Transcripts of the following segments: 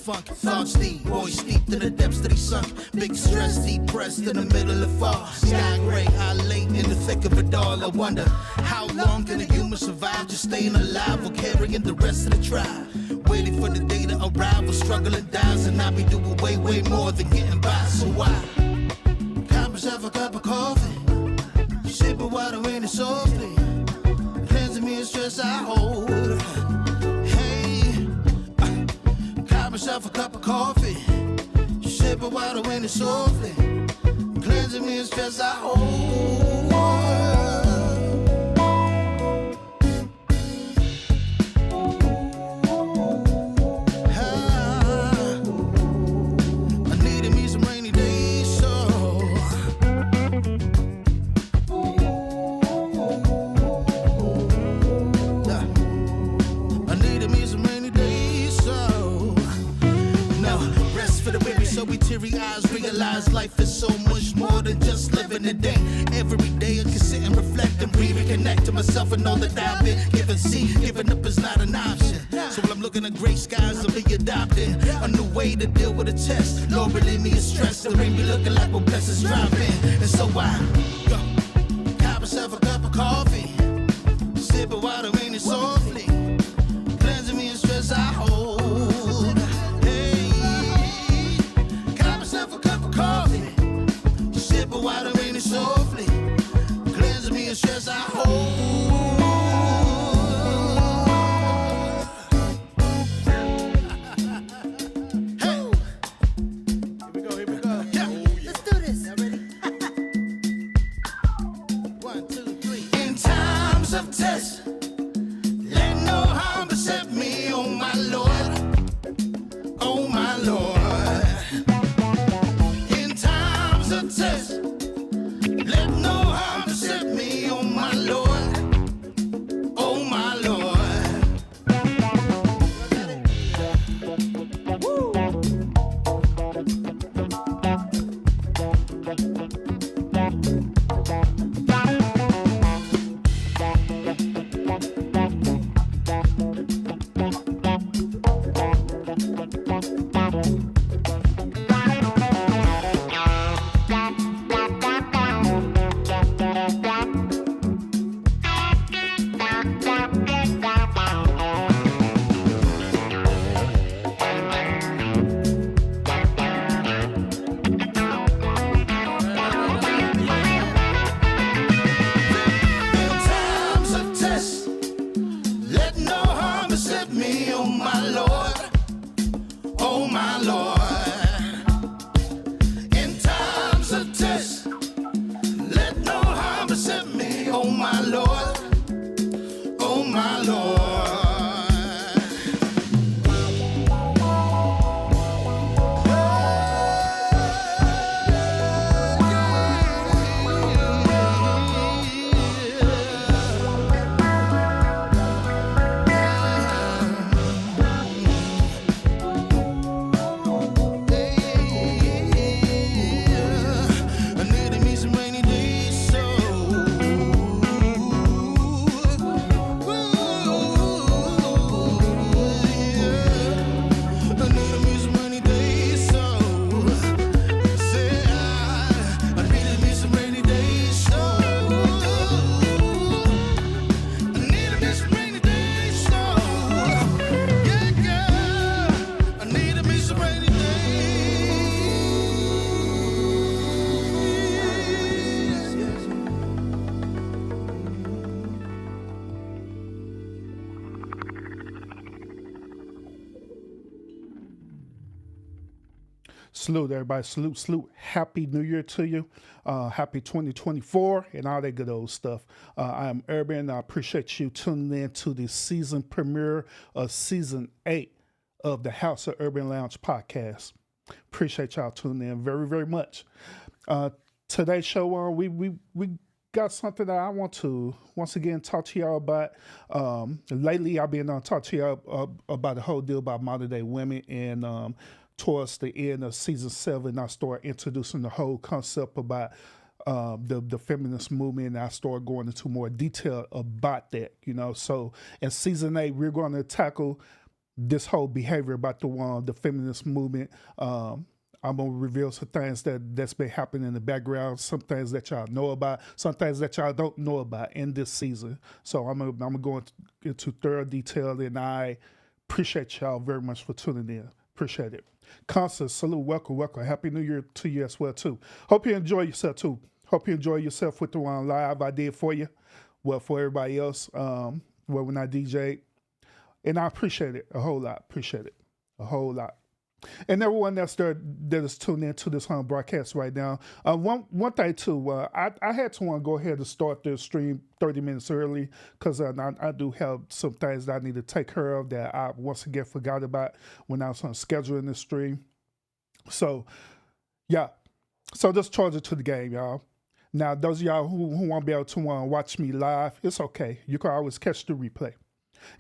funk. Thoughts deep, boys steeped in the depths that he sunk. Big stress, depressed in the middle of fall. Sky gray, I late in the thick of it all. I wonder, how long can a human survive just staying alive or carrying the rest of the tribe? Waiting for the day to arrive or struggling dies, and I be doing way more than getting by. So why? Cop myself a cup of coffee, sipping water in it softly, cleansing me of stress I hold. Hey, cop myself a cup of coffee, sipping water in it softly, cleansing me of stress I hold. Realize life is so much more than just living a day. Every day I can sit and reflect and breathe and connect to myself and know that I've been given. See, giving up is not an option. So when I'm looking at gray skies, I'll be adopting a new way to deal with a test. Lord, relieve me of stress. The rain be looking like when blessings dropping. And so I got myself a cup of coffee, sipping water in it softly, cleansing me of stress I hold. Sip of water in it softly, cleanse me of stress I hold. Hey, here we go. Yeah, let's do this. Y'all ready? 1, 2, 3. In times of test, let no harm beset me, oh my Lord, oh my Lord. Test. Let no harm beset me, oh my Lord, oh my Lord. Woo. Salute, everybody. Salute. Happy New Year to you. Happy 2024 and all that good old stuff. I am Urban. I appreciate you tuning in to the season premiere of season 8 of the House of Urban Lounge podcast. Appreciate y'all tuning in very, very much. Today's show, we got something that I want to once again talk to y'all about. Lately, I've been talking to y'all about the whole deal about modern day women, and towards the end of season 7, I started introducing the whole concept about the feminist movement, and I started going into more detail about that. So in season 8, we're going to tackle this whole behavior about the feminist movement. I'm gonna reveal some things that's been happening in the background, some things that y'all know about, some things that y'all don't know about in this season. So I'm gonna go into thorough detail, and I appreciate y'all very much for tuning in. Appreciate it. Constance, salute, welcome. Happy New Year to you as well too. Hope you enjoy yourself too. Hope you enjoy yourself with the one live I did for you. Well, for everybody else, when I DJ, and I appreciate it a whole lot. Appreciate it a whole lot. And everyone that's there that is tuned into this broadcast right now. One thing too, I had to go ahead and start the stream 30 minutes early because I do have some things that I need to take care of that I once again forgot about when I was on scheduling this stream. So, yeah. So just charge it to the game, y'all. Now, those of y'all who won't be able to watch me live, it's okay. You can always catch the replay.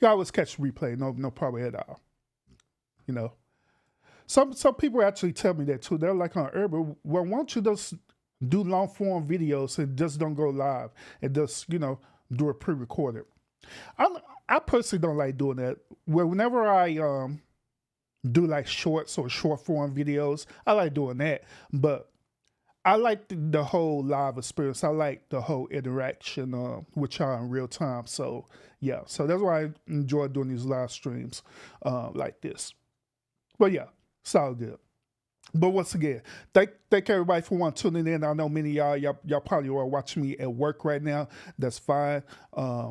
You always catch the replay, no problem at all. You know. Some people actually tell me that too. They're like, Urban, well, why don't you just do long form videos and just don't go live and just, do it pre-recorded. I personally don't like doing that. Well, whenever I do like shorts or short form videos, I like doing that. But I like the whole live experience. I like the whole interaction with y'all in real time. So yeah, so that's why I enjoy doing these live streams like this. But yeah. It's all good. But once again, thank everybody for tuning in. I know many of y'all probably are watching me at work right now. That's fine. I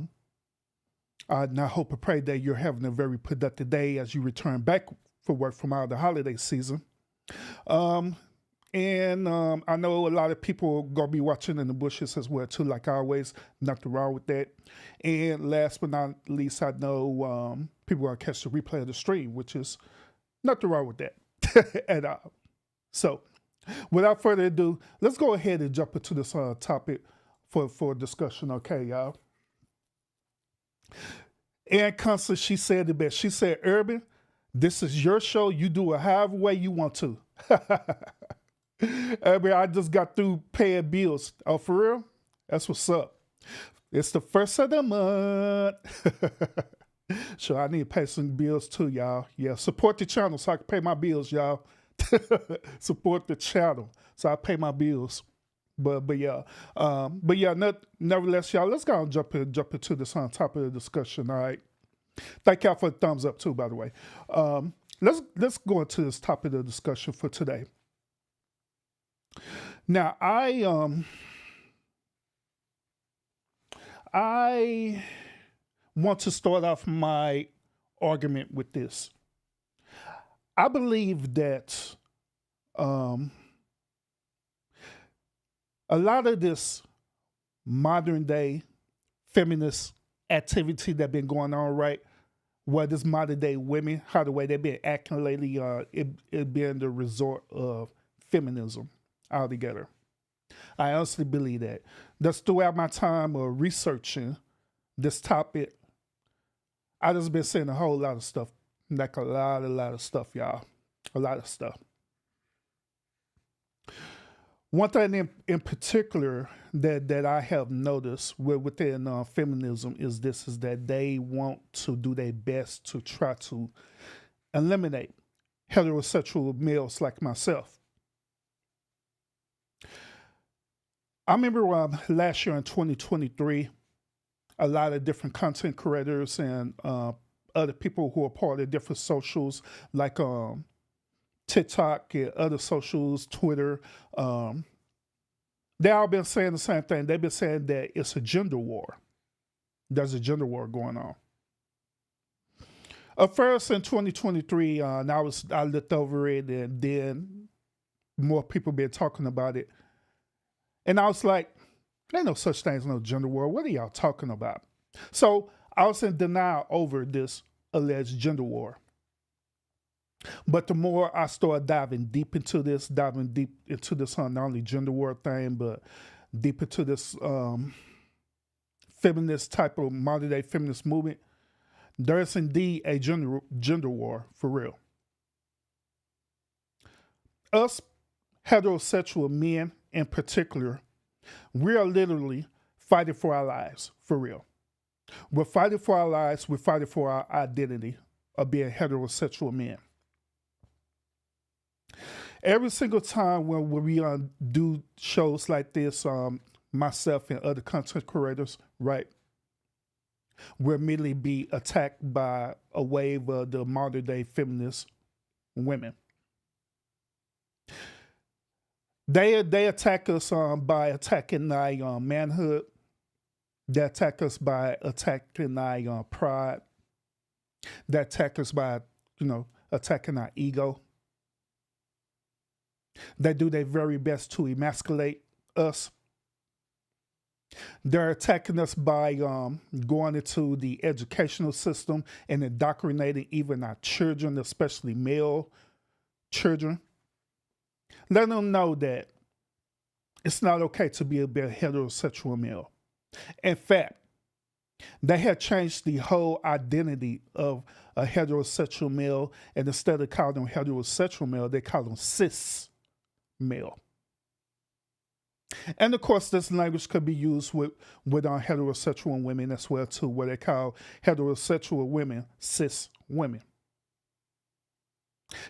hope and pray that you're having a very productive day as you return back for work from out of the holiday season. I know a lot of people are going to be watching in the bushes as well too, like always. Nothing wrong with that. And last but not least, I know people are going to catch the replay of the stream, which is nothing wrong with that at all. So, without further ado, let's go ahead and jump into this topic for discussion, okay, y'all? And Constance, she said it best. She said, Urban, this is your show. You do it however way you want to. Urban, I just got through paying bills. Oh, for real? That's what's up. It's the first of the month. Sure, I need to pay some bills too, y'all. Yeah, support the channel so I can pay my bills, y'all. Support the channel so I pay my bills. But yeah, nevertheless, y'all, let's go and jump into this on top of the discussion. All right. Thank y'all for the thumbs up too, by the way. Let's go into this topic of the discussion for today. Now, I want to start off my argument with this. I believe that a lot of this modern day feminist activity that been going on, right? What this modern day women, how the way they've been acting lately, it being the resort of feminism altogether. I honestly believe that. Just throughout my time of researching this topic, I just been seeing a whole lot of stuff, like a lot of stuff, y'all. A lot of stuff. One thing in particular that I have noticed within feminism is that they want to do their best to try to eliminate heterosexual males like myself. I remember last year in 2023, a lot of different content creators and other people who are part of different socials like TikTok and other socials, Twitter, they all been saying the same thing. They've been saying that it's a gender war. There's a gender war going on. First in 2023, and I looked over it, and then more people been talking about it. And I was like, there ain't no such thing as no gender war. What are y'all talking about? So I was in denial over this alleged gender war. But the more I started diving deep into this not only gender war thing, but deep into this feminist type of modern day feminist movement, there is indeed a gender war for real. Us heterosexual men in particular, we are literally fighting for our lives, for real. We're fighting for our lives, we're fighting for our identity, of being heterosexual men. Every single time when we do shows like this, myself and other content creators, right, will immediately be attacked by a wave of the modern day feminist women. They attack us by attacking our manhood. They attack us by attacking our pride. They attack us by, attacking our ego. They do their very best to emasculate us. They're attacking us by going into the educational system and indoctrinating even our children, especially male children. Let them know that it's not okay to be a heterosexual male. In fact, they have changed the whole identity of a heterosexual male, and instead of calling them heterosexual male, they call them cis male. And of course, this language could be used with heterosexual women as well too, where they call heterosexual women cis women.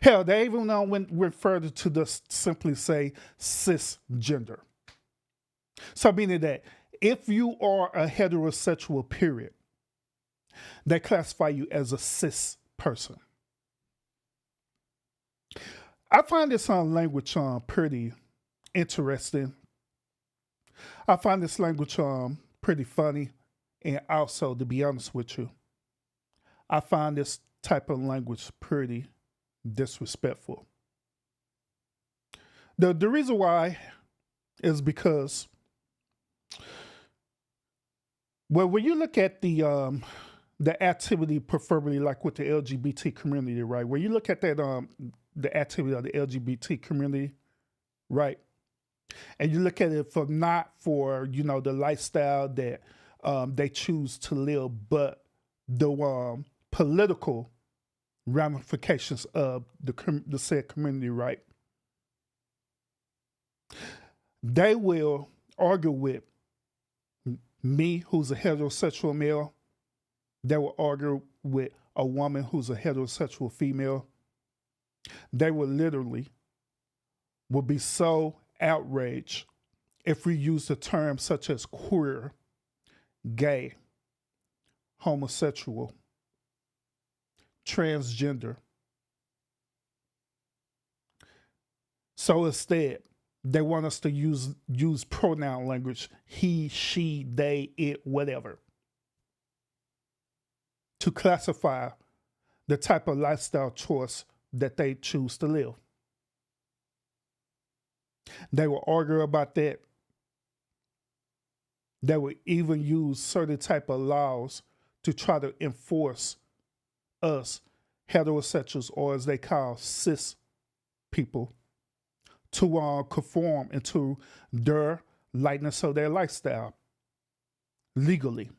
Hell, they even went further to just simply say cisgender. So meaning that if you are a heterosexual, period, they classify you as a cis person. I find this language pretty interesting. I find this language pretty funny, and also, to be honest with you, I find this type of language pretty disrespectful. The reason why is because, well, when you look at the activity, preferably like with the LGBT community, right? When you look at that the activity of the LGBT community, right? And you look at it not for the lifestyle that they choose to live, but the political ramifications of the said community, right? They will argue with me, who's a heterosexual male. They will argue with a woman who's a heterosexual female. They will be so outraged if we use the terms such as queer, gay, homosexual, transgender. So instead, they want us to use pronoun language, he, she, they, it, whatever, to classify the type of lifestyle choice that they choose to live. They will argue about that. They will even use certain type of laws to try to enforce us heterosexuals, or as they call cis people, to conform into their likeness of their lifestyle legally.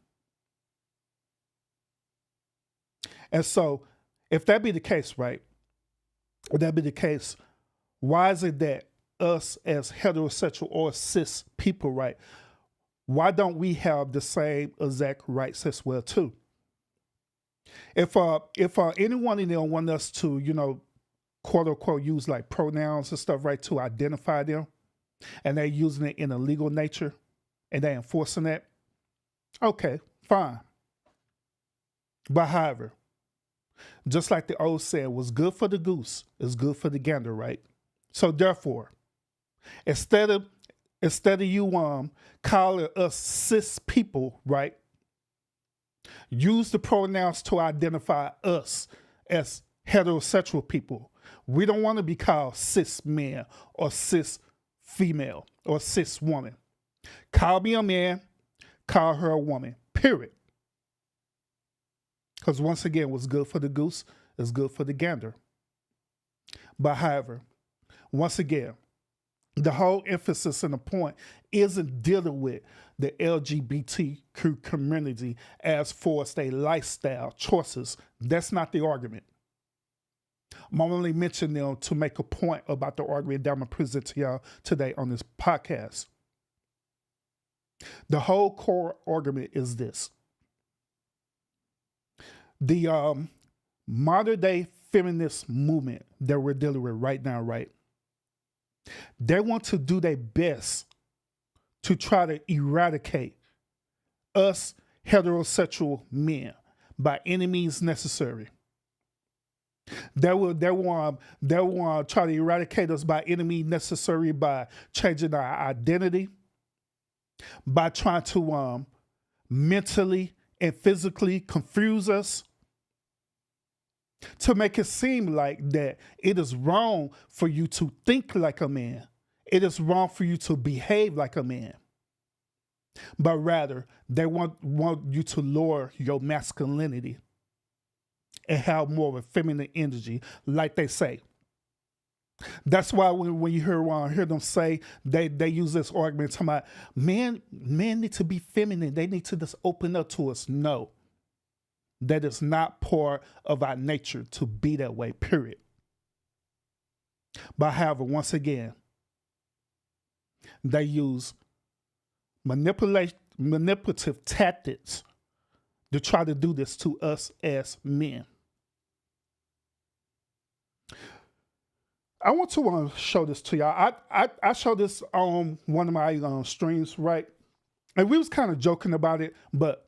And so, if that be the case, right? If that be the case, why is it that us as heterosexual or cis people, right? Why don't we have the same exact rights as well too? If anyone in there want us to, quote unquote, use like pronouns and stuff, right, to identify them, and they're using it in a legal nature, and they're enforcing that, okay, fine. But however, just like the old saying, what's good for the goose is good for the gander, right? So therefore, instead of you calling us cis people, right, use the pronouns to identify us as heterosexual people. We don't want to be called cis man or cis female or cis woman. Call me a man, call her a woman, period. Because once again, what's good for the goose is good for the gander. But however, once again, the whole emphasis and the point isn't dealing with the LGBTQ community as far as their lifestyle choices. That's not the argument. I'm only mentioning them to make a point about the argument that I'm going to present to y'all today on this podcast. The whole core argument is this. The modern day feminist movement that we're dealing with right now, right? They want to do their best to try to eradicate us heterosexual men by any means necessary. They want to try to eradicate us by any means necessary by changing our identity, by trying to mentally and physically confuse us, to make it seem like that it is wrong for you to think like a man. It is wrong for you to behave like a man. But rather, they want you to lower your masculinity and have more of a feminine energy, like they say. That's why when you hear them say, they use this argument talking about men need to be feminine. They need to just open up to us. No. That is not part of our nature to be that way, period. But however, once again, they use manipulative tactics to try to do this to us as men. I want to show this to y'all. I showed this on one of my streams, right? And we was kind of joking about it, but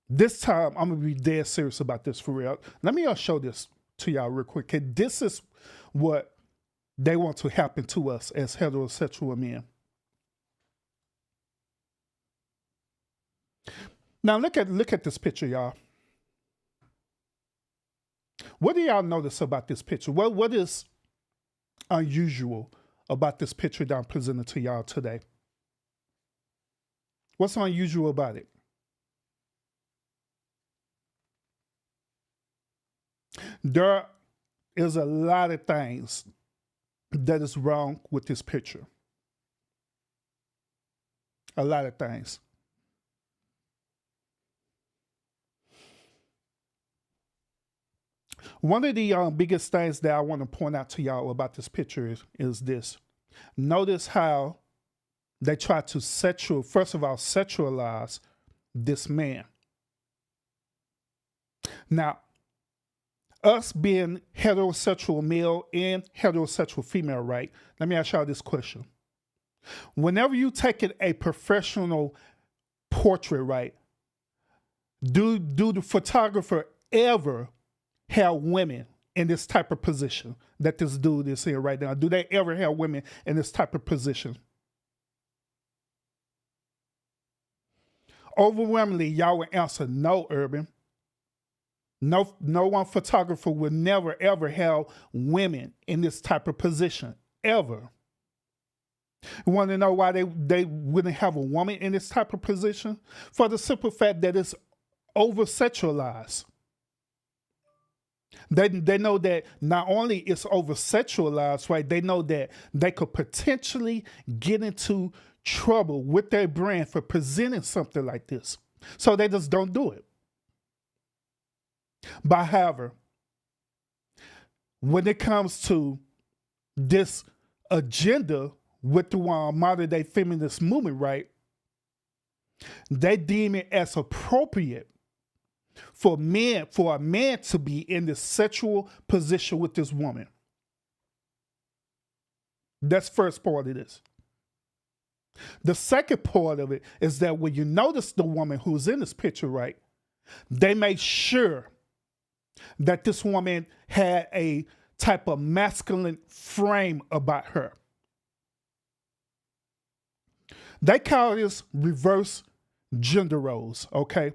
this time, I'm going to be dead serious about this for real. Let me show this to y'all real quick. Okay? This is what they want to happen to us as heterosexual men. Now, look at this picture, y'all. What do y'all notice about this picture? What is unusual about this picture that I'm presenting to y'all today? What's unusual about it? There is a lot of things that is wrong with this picture. A lot of things. One of the biggest things that I want to point out to y'all about this picture is this. Notice how they try to sexualize this man. Now, us being heterosexual male and heterosexual female, right? Let me ask y'all this question. Whenever you take a professional portrait, right? Do the photographer ever have women in this type of position that this dude is here right now? Do they ever have women in this type of position? Overwhelmingly, y'all would answer no, Urban. No one photographer would never, ever have women in this type of position, ever. You want to know why they wouldn't have a woman in this type of position? For the simple fact that it's over-sexualized. They know that not only it's over-sexualized, right? They know that they could potentially get into trouble with their brand for presenting something like this. So they just don't do it. But however, when it comes to this agenda with the modern day feminist movement, right, they deem it as appropriate for a man to be in this sexual position with this woman. That's first part of this. The second part of it is that when you notice the woman who's in this picture, right, they made sure that this woman had a type of masculine frame about her. They call this reverse gender roles, okay?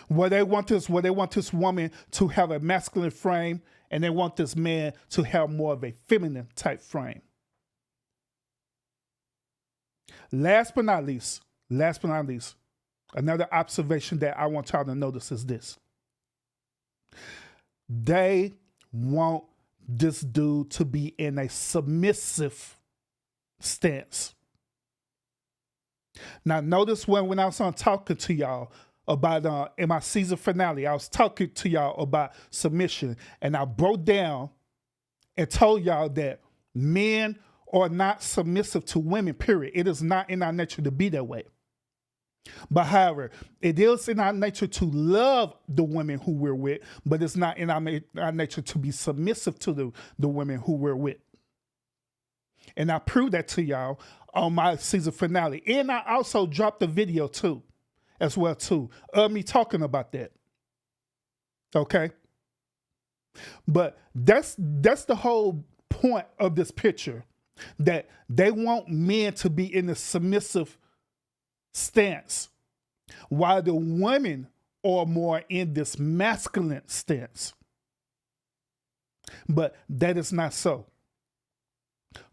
Where they want this woman to have a masculine frame, and they want this man to have more of a feminine type frame. Last but not least, another observation that I want y'all to notice is this. They want this dude to be in a submissive stance. Now, notice when I was talking to y'all about, in my season finale, I was talking to y'all about submission, and I broke down and told y'all that men are not submissive to women, period. It is not in our nature to be that way. But however, it is in our nature to love the women who we're with, but it's not in our nature to be submissive to the women who we're with. And I proved that to y'all on my season finale. And I also dropped a video too, as well too, of me talking about that. Okay? But that's the whole point of this picture, that they want men to be in a submissive stance, while the women are more in this masculine stance. But that is not so.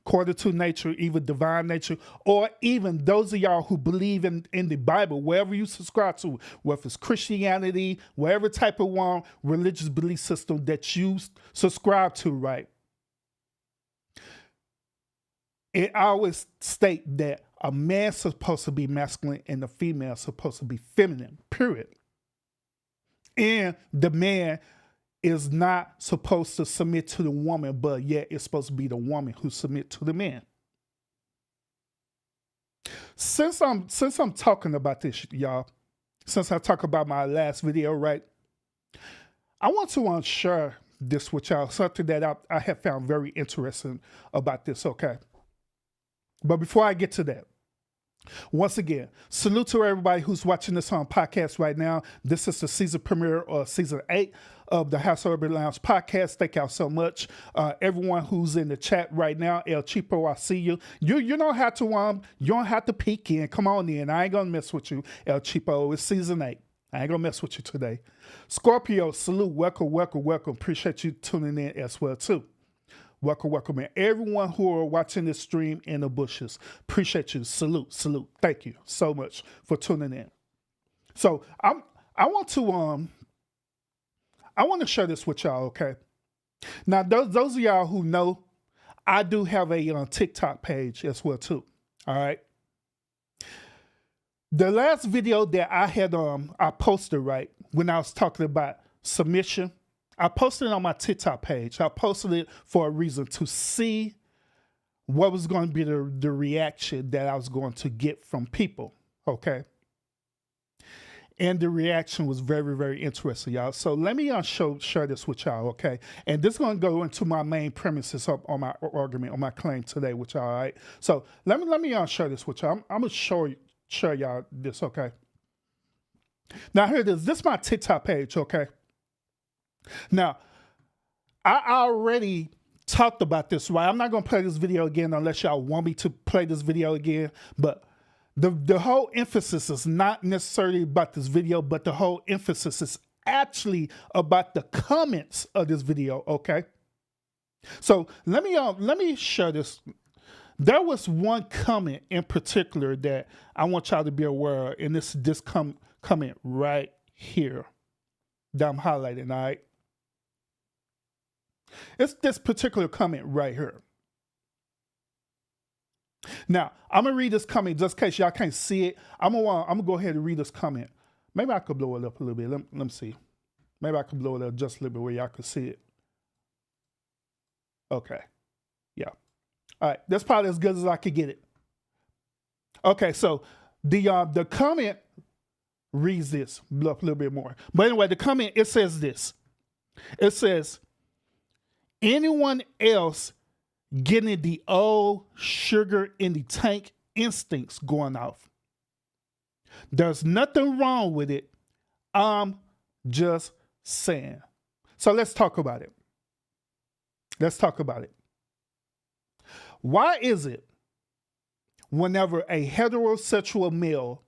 According to nature, even divine nature, or even those of y'all who believe in the Bible, wherever you subscribe to, whether it's Christianity, whatever type of religious belief system that you subscribe to, right? It always state that a man's supposed to be masculine and a female is supposed to be feminine, period. And the man is not supposed to submit to the woman, but yet it's supposed to be the woman who submit to the man. Since I'm talking about this, y'all, since I talked about my last video, right, I want to share this with y'all, something that I have found very interesting about this, okay? But before I get to that, once again, salute to everybody who's watching this on podcast right now. This is the season premiere or season 8 of the House of Urban Lounge podcast. Thank y'all so much. Everyone who's in the chat right now, El Cheapo, I see you. You don't have to peek in. Come on in. I ain't gonna mess with you, El Cheapo. It's season 8. I ain't gonna mess with you today. Scorpio, salute, welcome. Appreciate you tuning in as well too. Welcome, and everyone who are watching this stream in the bushes. Appreciate you. Salute. Thank you so much for tuning in. So I want to share this with y'all, okay? Now, those of y'all who know, I do have a TikTok page as well too. All right. The last video that I had I posted, right, when I was talking about submission, I posted it on my TikTok page. I posted it for a reason, to see what was going to be the reaction that I was going to get from people, okay? And the reaction was very, very interesting, y'all. So let me share this with y'all, okay? And this is going to go into my main premises on my argument, on my claim today with y'all, all right? So let me share this with y'all. I'm going to show y'all this, okay? Now here it is. This is my TikTok page, okay? Now, I already talked about this, right? I'm not going to play this video again unless y'all want me to play this video again. But the whole emphasis is not necessarily about this video, but the whole emphasis is actually about the comments of this video, okay? So let me share this. There was one comment in particular that I want y'all to be aware of, and this comment right here that I'm highlighting, all right? It's this particular comment right here. Now, I'm going to read this comment just in case y'all can't see it. I'm gonna go ahead and read this comment. Maybe I could blow it up a little bit. Let me see. Maybe I could blow it up just a little bit where y'all could see it. Okay. Yeah. All right. That's probably as good as I could get it. Okay, so the comment reads this a little bit more. But anyway, the comment, it says this. It says, anyone else getting the old sugar in the tank instincts going off. There's nothing wrong with it. I'm just saying. So let's talk about it. Why is it whenever a heterosexual male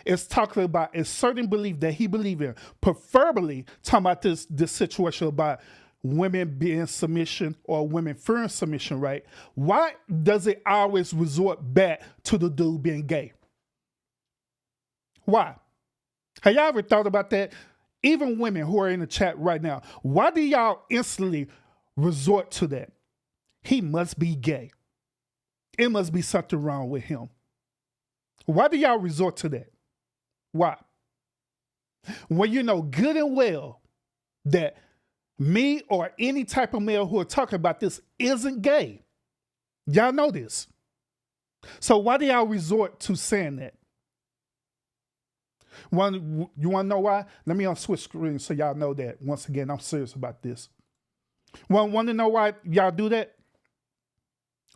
is talking about a certain belief that he believes in, preferably talking about this situation about women being submission or women fearing submission, right? Why does it always resort back to the dude being gay? Why? Have y'all ever thought about that? Even women who are in the chat right now, why do y'all instantly resort to that? He must be gay. It must be something wrong with him. Why do y'all resort to that? Why? When you know good and well that me or any type of male who are talking about this isn't gay. Y'all know this. So why do y'all resort to saying that? You want to know why? Let me switch screens so y'all know that. Once again, I'm serious about this. Want to know why y'all do that?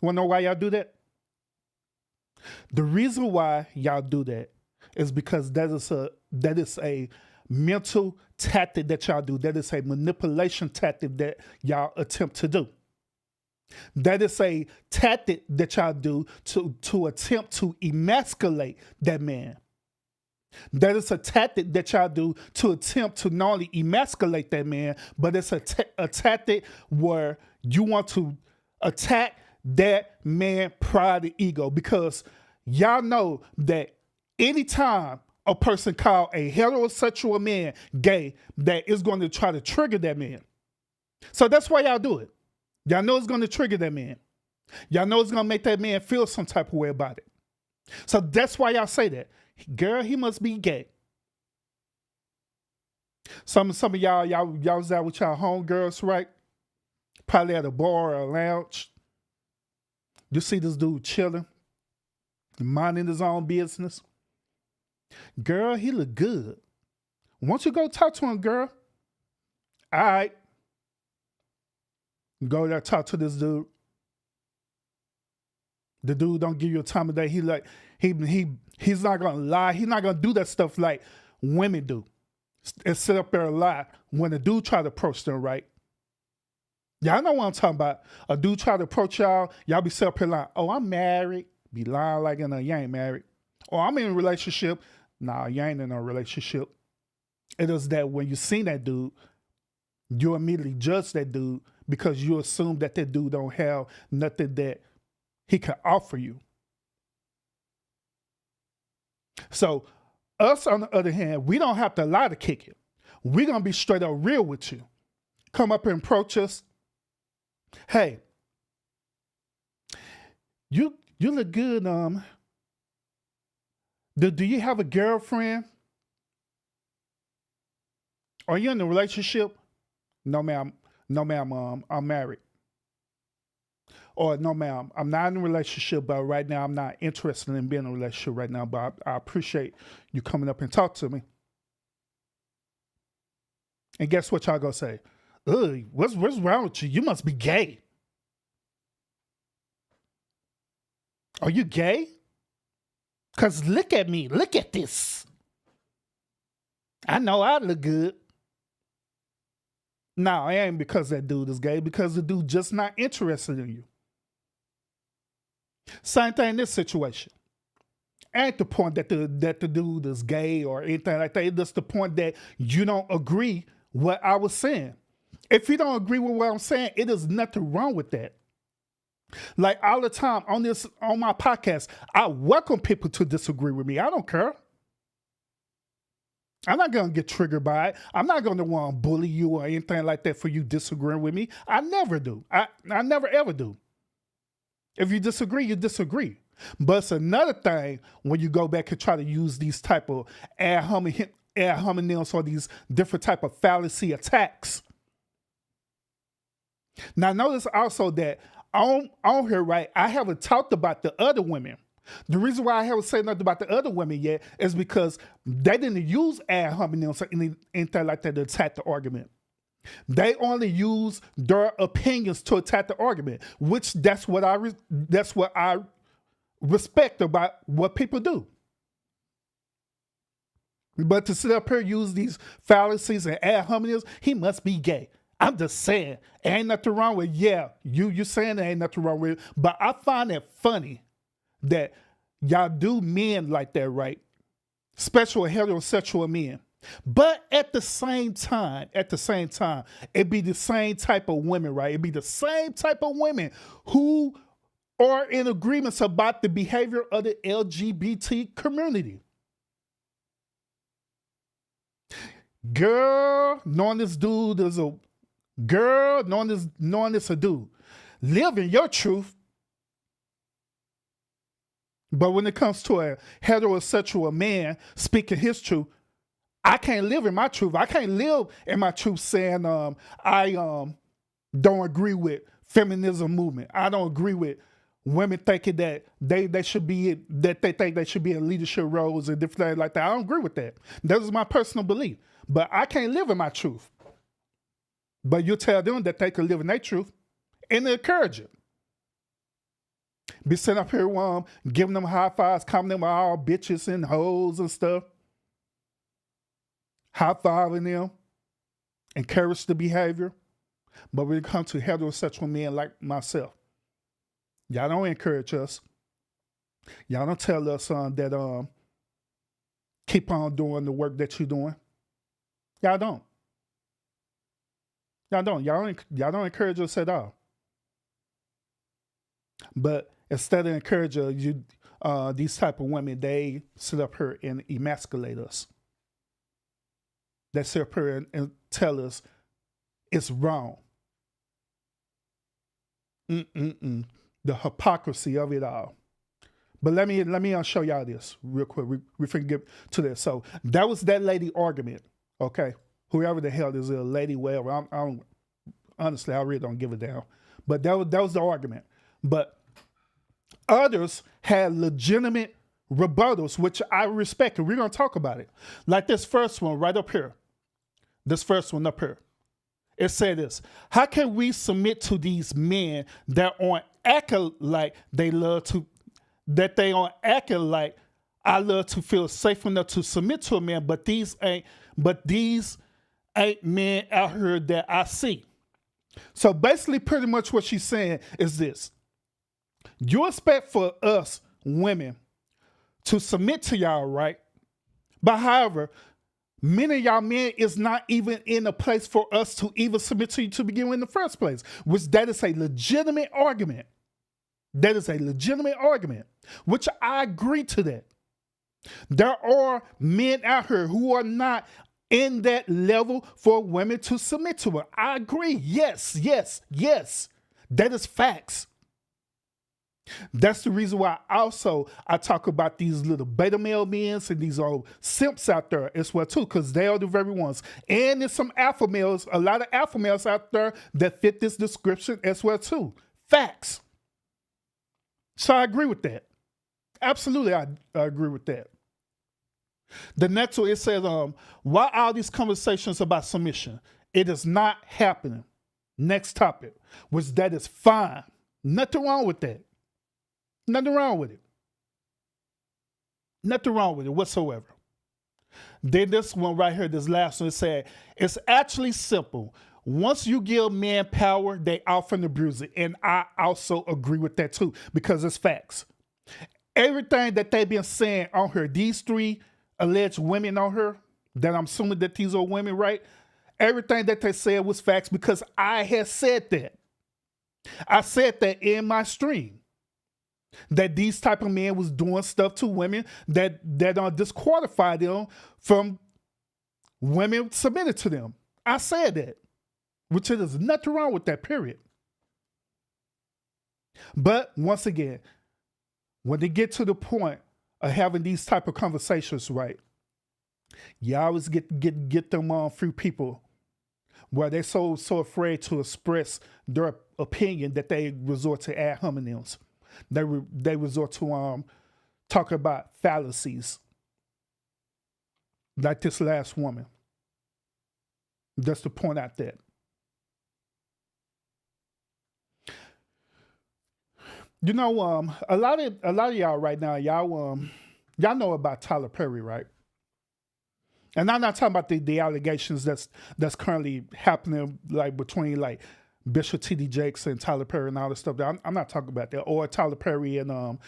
Want to know why y'all do that? The reason why y'all do that is because that is a mental tactic that y'all do. That is a manipulation tactic that y'all attempt to do. That is a tactic that y'all do to attempt to emasculate that man. That is a tactic that y'all do to attempt to not only emasculate that man, but it's a tactic where you want to attack that man pride and ego, because y'all know that anytime a person call a heterosexual man gay, that is going to try to trigger that man. So that's why y'all do it. Y'all know it's going to trigger that man. Y'all know it's going to make that man feel some type of way about it. So that's why y'all say that. Girl, he must be gay. Some of y'all was out with y'all homegirls, right? Probably at a bar or a lounge. You see this dude chilling, minding his own business. Girl, he look good. Won't you go talk to him, girl? All right. Go there, talk to this dude. The dude don't give you a time of day. He's not gonna lie. He's not gonna do that stuff like women do. And sit up there and lie when a dude try to approach them, right? Y'all know what I'm talking about. A dude try to approach y'all be sit up here like, oh, I'm married. Be lying like you ain't married. Or I'm in a relationship. Nah, you ain't in a relationship. It is that when you see that dude, you immediately judge that dude because you assume that dude don't have nothing that he can offer you. So us, on the other hand, we don't have to lie to kick it. We're going to be straight up real with you. Come up and approach us. Hey, you look good. Do you have a girlfriend? Are you in a relationship? No, ma'am. No, ma'am. I'm married. Or no, ma'am, I'm not in a relationship, but right now I'm not interested in being in a relationship right now, but I appreciate you coming up and talk to me. And guess what y'all gonna say? Ugh, what's wrong with you? You must be gay. Are you gay? Because look at me. Look at this. I know I look good. No, it ain't because that dude is gay, because the dude just not interested in you. Same thing in this situation. Ain't the point that the dude is gay or anything like that. It's just the point that you don't agree what I was saying. If you don't agree with what I'm saying, it is nothing wrong with that. Like all the time on my podcast, I welcome people to disagree with me. I don't care. I'm not going to get triggered by it. I'm not going to want to bully you or anything like that for you disagreeing with me. I never do. I never ever do. If you disagree, you disagree. But it's another thing when you go back and try to use these type of ad hominems or these different type of fallacy attacks. Now notice also that on here, right, I haven't talked about the other women. The reason why I haven't said nothing about the other women yet is because they didn't use ad hominems or anything like that to attack the argument. They only use their opinions to attack the argument, which that's what I respect about what people do. But to sit up here use these fallacies and ad hominems, he must be gay. I'm just saying, ain't nothing wrong with you saying there ain't nothing wrong with it, but I find it funny that y'all do men like that, right? Special heterosexual men. But at the same time, it be the same type of women, right? It be the same type of women who are in agreements about the behavior of the LGBT community. Girl, knowing this dude is a girl, knowing this a dude. Live in your truth. But when it comes to a heterosexual man speaking his truth, I can't live in my truth. I can't live in my truth saying I don't agree with feminism movement. I don't agree with women thinking that they should be that they think they should be in leadership roles and different things like that. I don't agree with that. That is my personal belief. But I can't live in my truth. But you tell them that they can live in their truth and encourage it. Be sitting up here giving them high fives, calling them all bitches and hoes and stuff. High fiving them, encourage the behavior. But when it comes to heterosexual men like myself, y'all don't encourage us. Y'all don't tell us that keep on doing the work that you're doing. Y'all don't. Y'all don't. Y'all don't encourage us at all. But instead of encouraging these type of women, they sit up here and emasculate us. They sit up here and tell us it's wrong. The hypocrisy of it all. But let me show y'all this real quick. We can get to this. So that was that lady argument. Okay, whoever the hell is a lady, whatever. I don't honestly, I really don't give a damn. But that was the argument. But others had legitimate rebuttals, which I respect, and we're gonna talk about it. Like this first one right up here. This first one up here. It said this: how can we submit to these men that aren't acting like they love to, that they aren't acting like I love to feel safe enough to submit to a man, but these ain't men out here that I see. So basically, pretty much what she's saying is this: you expect for us women to submit to y'all, right? But however, many of y'all men is not even in a place for us to even submit to you to begin with in the first place, which that is a legitimate argument. That is a legitimate argument, which I agree to that. There are men out here who are not in that level for women to submit to them. I agree. Yes. That is facts. That's the reason why I talk about these little beta male men and these old simps out there as well too, because they are the very ones. And there's some alpha males, a lot of alpha males out there that fit this description as well too. Facts. So I agree with that. Absolutely, I agree with that. The next one, it says, why all these conversations about submission? It is not happening. Next topic, which that is fine. Nothing wrong with that. Nothing wrong with it. Nothing wrong with it whatsoever. Then this one right here, this last one, it said, it's actually simple. Once you give men power, they often abuse it. And I also agree with that too, because it's facts. Everything that they've been saying on her, these three alleged women on her, that I'm assuming that these are women, right? Everything that they said was facts because I had said that. I said that in my stream. That these type of men was doing stuff to women that disqualify them from women submitted to them. I said that, which there's nothing wrong with that, period. But once again, when they get to the point of having these type of conversations, right, you always get them through people where they're so afraid to express their opinion that they resort to ad hominems. They resort to talk about fallacies, like this last woman. Just to point out that. You know, a lot of y'all right now, y'all know about Tyler Perry, right? And I'm not talking about the allegations that's currently happening, like between like Bishop T.D. Jakes and Tyler Perry and all this stuff. I'm not talking about that. Or Tyler Perry and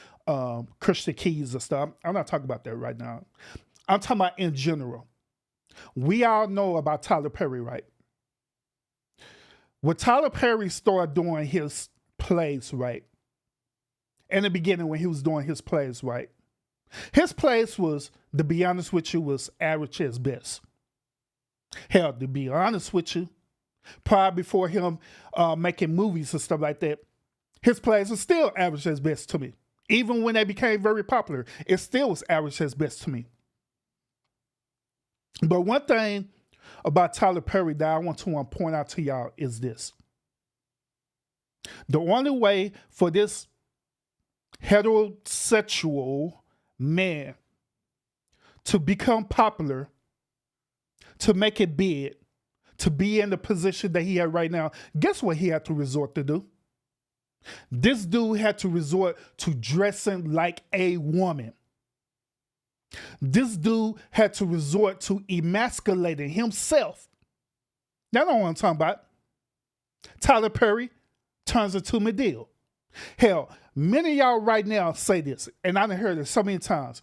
Christian Keys and stuff. I'm not talking about that right now. I'm talking about in general. We all know about Tyler Perry, right? When Tyler Perry started doing his plays, right? In the beginning when he was doing his plays, right? His plays was, to be honest with you, was average as best. Hell, to be honest with you, prior before him making movies and stuff like that, his plays are still average as best to me. Even when they became very popular, it still was average as best to me. But one thing about Tyler Perry that I want to point out to y'all is this. The only way for this heterosexual man to become popular, to make it big, to be in the position that he had right now, guess what he had to resort to do? This dude had to resort to dressing like a woman. This dude had to resort to emasculating himself. Y'all know what I'm talking about. Tyler Perry turns into Medea. Hell, many of y'all right now say this, and I done heard it so many times.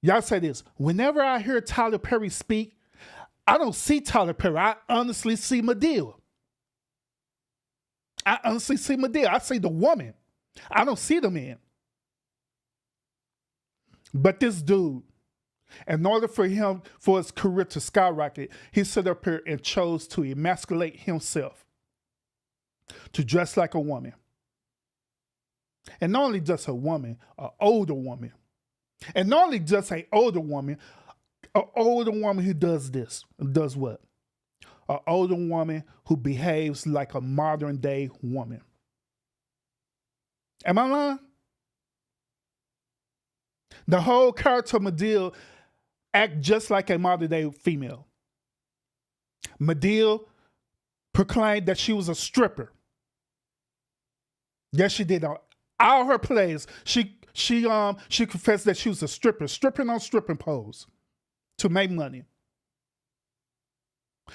Y'all say this, whenever I hear Tyler Perry speak, I don't see Tyler Perry. I honestly see Medea. I honestly see Medea. I see the woman. I don't see the man. But this dude, in order for his career to skyrocket, he stood up here and chose to emasculate himself, to dress like a woman. And not only just a woman, an older woman. And not only just an older woman who does this. Does what? An older woman who behaves like a modern day woman. Am I lying? The whole character Medea act just like a modern day female. Medea proclaimed that she was a stripper. Yes, she did. All her plays, she confessed that she was a stripper, stripping on stripping poles to make money.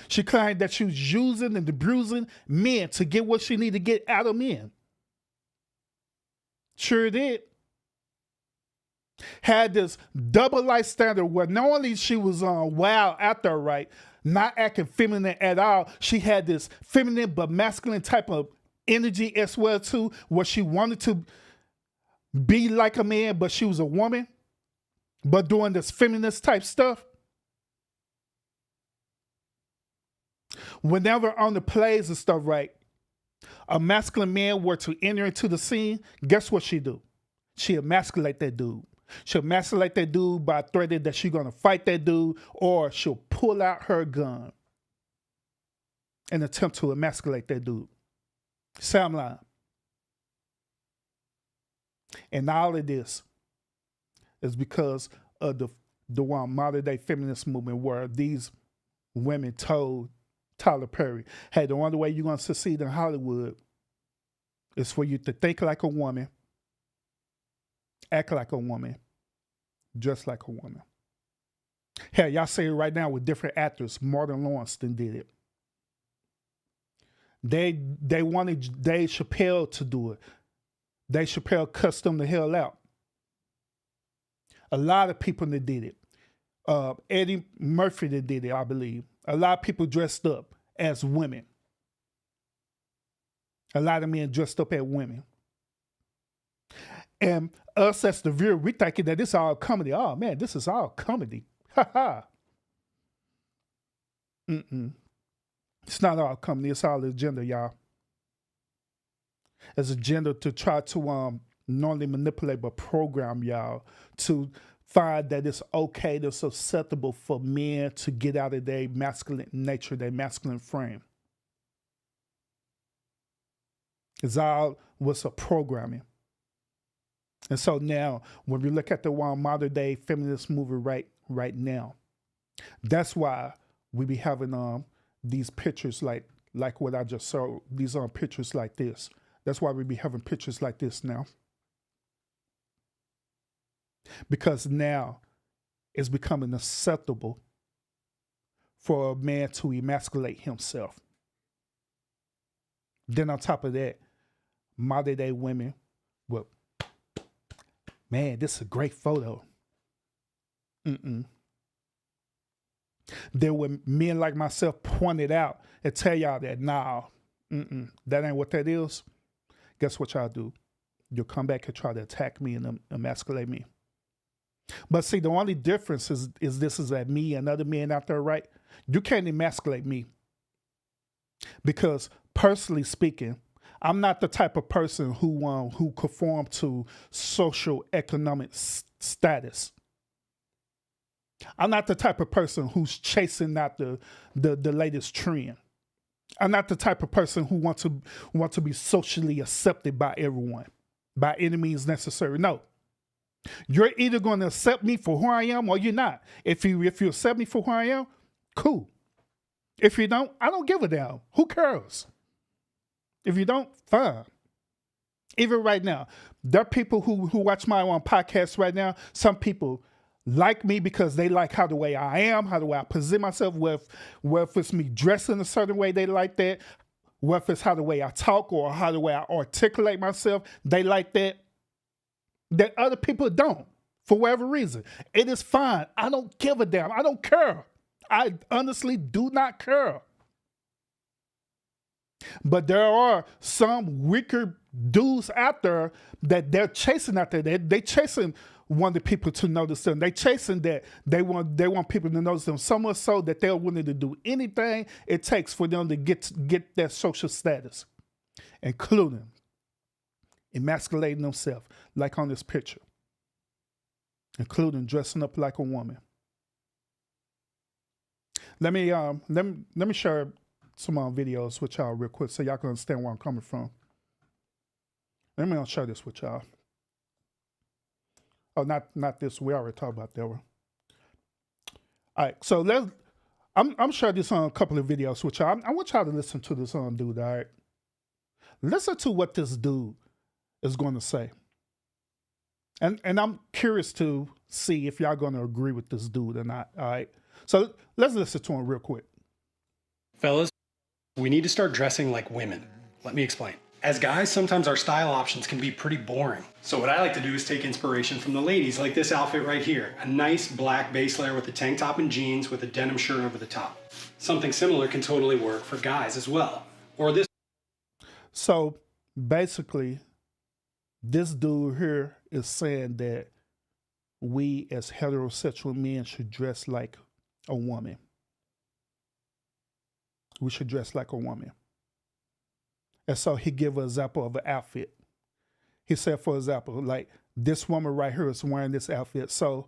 She claimed that she was using and abusing men to get what she needed to get out of men. Sure did. Had this double life standard where not only she was wild out there, right, not acting feminine at all, she had this feminine but masculine type of energy as well too, where she wanted to be like a man, but she was a woman, but doing this feminist type stuff. Whenever on the plays and stuff, right, a masculine man were to enter into the scene, guess what she do? She emasculate that dude. She'll emasculate that dude by threatening that she's going to fight that dude, or she'll pull out her gun and attempt to emasculate that dude. Sam line. And all of this is because of the modern day feminist movement, where these women told Tyler Perry, hey, the only way you're going to succeed in Hollywood is for you to think like a woman, act like a woman, dress like a woman. Hell, y'all say it right now with different actors. Martin Lawrence did it. They wanted Dave Chappelle to do it. Dave Chappelle cussed them the hell out. A lot of people that did it. Eddie Murphy that did it, I believe. A lot of people dressed up as women. A lot of men dressed up as women. And us as the viewer, we thinking that this is all comedy. Oh man, this is all comedy. Ha ha. It's not all comedy. It's all agenda, y'all. It's agenda to try to not only manipulate but program y'all to find that it's okay, that's acceptable for men to get out of their masculine nature, their masculine frame. It's all what's a programming. And so now, when we look at the modern day feminist movement right now, that's why we be having these pictures like what I just saw. These are pictures like this. That's why we be having pictures like this now. Because now it's becoming acceptable for a man to emasculate himself. Then on top of that, modern day women, well, man, this is a great photo. There were men like myself pointed out and tell y'all that, nah, that ain't what that is. Guess what y'all do? You'll come back and try to attack me and emasculate me. But see, the only difference is this is that me and other men out there, right? You can't emasculate me. Because personally speaking, I'm not the type of person who conform to social economic status. I'm not the type of person who's chasing out the latest trend. I'm not the type of person who want to be socially accepted by everyone. by any means necessary. No. You're either going to accept me for who I am or you're not. If you accept me for who I am, cool. If you don't, I don't give a damn. Who cares? If you don't, fine. Even right now, there are people who watch my own podcast right now. Some people like me because they like how the way I am, how the way I present myself, whether it's me dressing a certain way, they like that. Whether it's how the way I talk or how the way I articulate myself, they like that. That other people don't, for whatever reason. It is fine. I don't give a damn. I don't care. I honestly do not care. But there are some weaker dudes out there that they're chasing out there. They chasing want the people to notice them. They chasing that. They want people to notice them so much so that they're willing to do anything it takes for them to get that social status, including emasculating themselves, like on this picture, including dressing up like a woman. Let me share some videos with y'all real quick so y'all can understand where I'm coming from. Let me share this with y'all. Oh, not this. We already talked about that one. All right, so I'm sharing this on a couple of videos with y'all. I want y'all to listen to this dude. All right, listen to what this dude is going to say, and I'm curious to see if y'all going to agree with this dude or not. All right, so let's listen to him real quick. Fellas, we need to start dressing like women. Let me explain. As guys, sometimes our style options can be pretty boring. So what I like to do is take inspiration from the ladies, like this outfit right here. A nice black base layer with a tank top and jeans with a denim shirt over the top. Something similar can totally work for guys as well. Or this. So basically, this dude here is saying that we as heterosexual men should dress like a woman. We should dress like a woman. And so he gave an example of an outfit. He said, for example, like this woman right here is wearing this outfit. So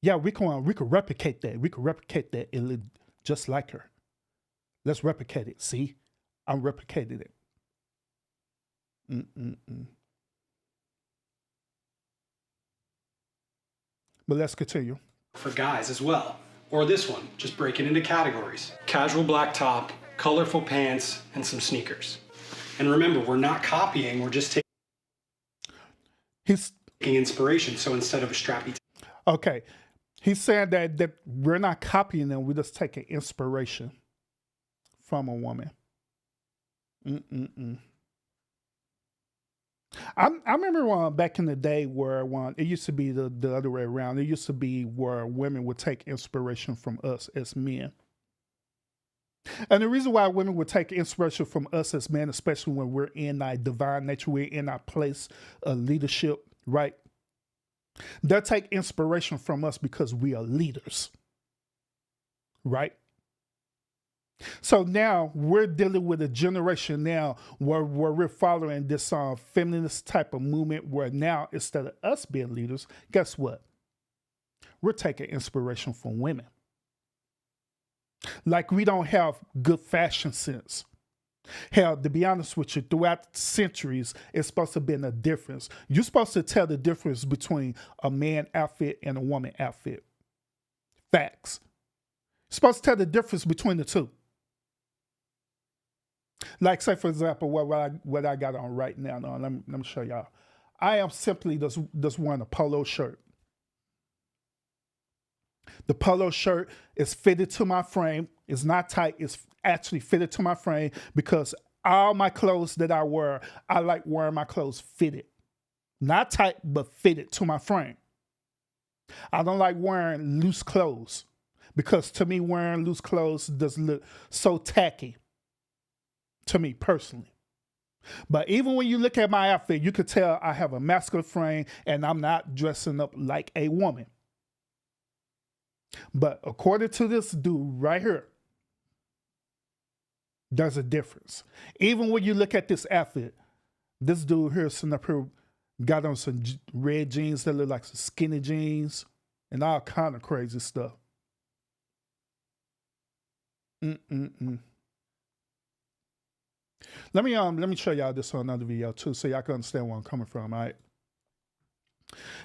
yeah, we could replicate that. We could replicate that and look just like her. Let's replicate it. See, I'm replicating it. But let's continue. For guys as well. Or this one, just break it into categories. Casual black top, colorful pants, and some sneakers. And remember, we're not copying, we're just taking inspiration. So instead of a strappy okay. He's saying that we're not copying them, we're just taking inspiration from a woman. I remember back in the day where it used to be the other way around. It used to be where women would take inspiration from us as men. And the reason why women would take inspiration from us as men, especially when we're in our divine nature, we're in our place of leadership, right? They'll take inspiration from us because we are leaders, right? So now we're dealing with a generation now where we're following this feminist type of movement where now instead of us being leaders, guess what? We're taking inspiration from women. Like we don't have good fashion sense. Hell, to be honest with you, throughout centuries, it's supposed to have been a difference. You're supposed to tell the difference between a man outfit and a woman outfit. Facts. You're supposed to tell the difference between the two. Like, say, for example, what I got on right now. Let me show y'all. I am simply just wearing a polo shirt. The polo shirt is fitted to my frame. It's not tight. It's actually fitted to my frame because all my clothes that I wear, I like wearing my clothes fitted. Not tight, but fitted to my frame. I don't like wearing loose clothes because to me, wearing loose clothes does look so tacky to me personally. But even when you look at my outfit, you could tell I have a masculine frame and I'm not dressing up like a woman. But according to this dude right here, there's a difference. Even when you look at this outfit, this dude here sitting up here got on some red jeans that look like some skinny jeans and all kind of crazy stuff. Let me show y'all this on another video too, so y'all can understand where I'm coming from. All right.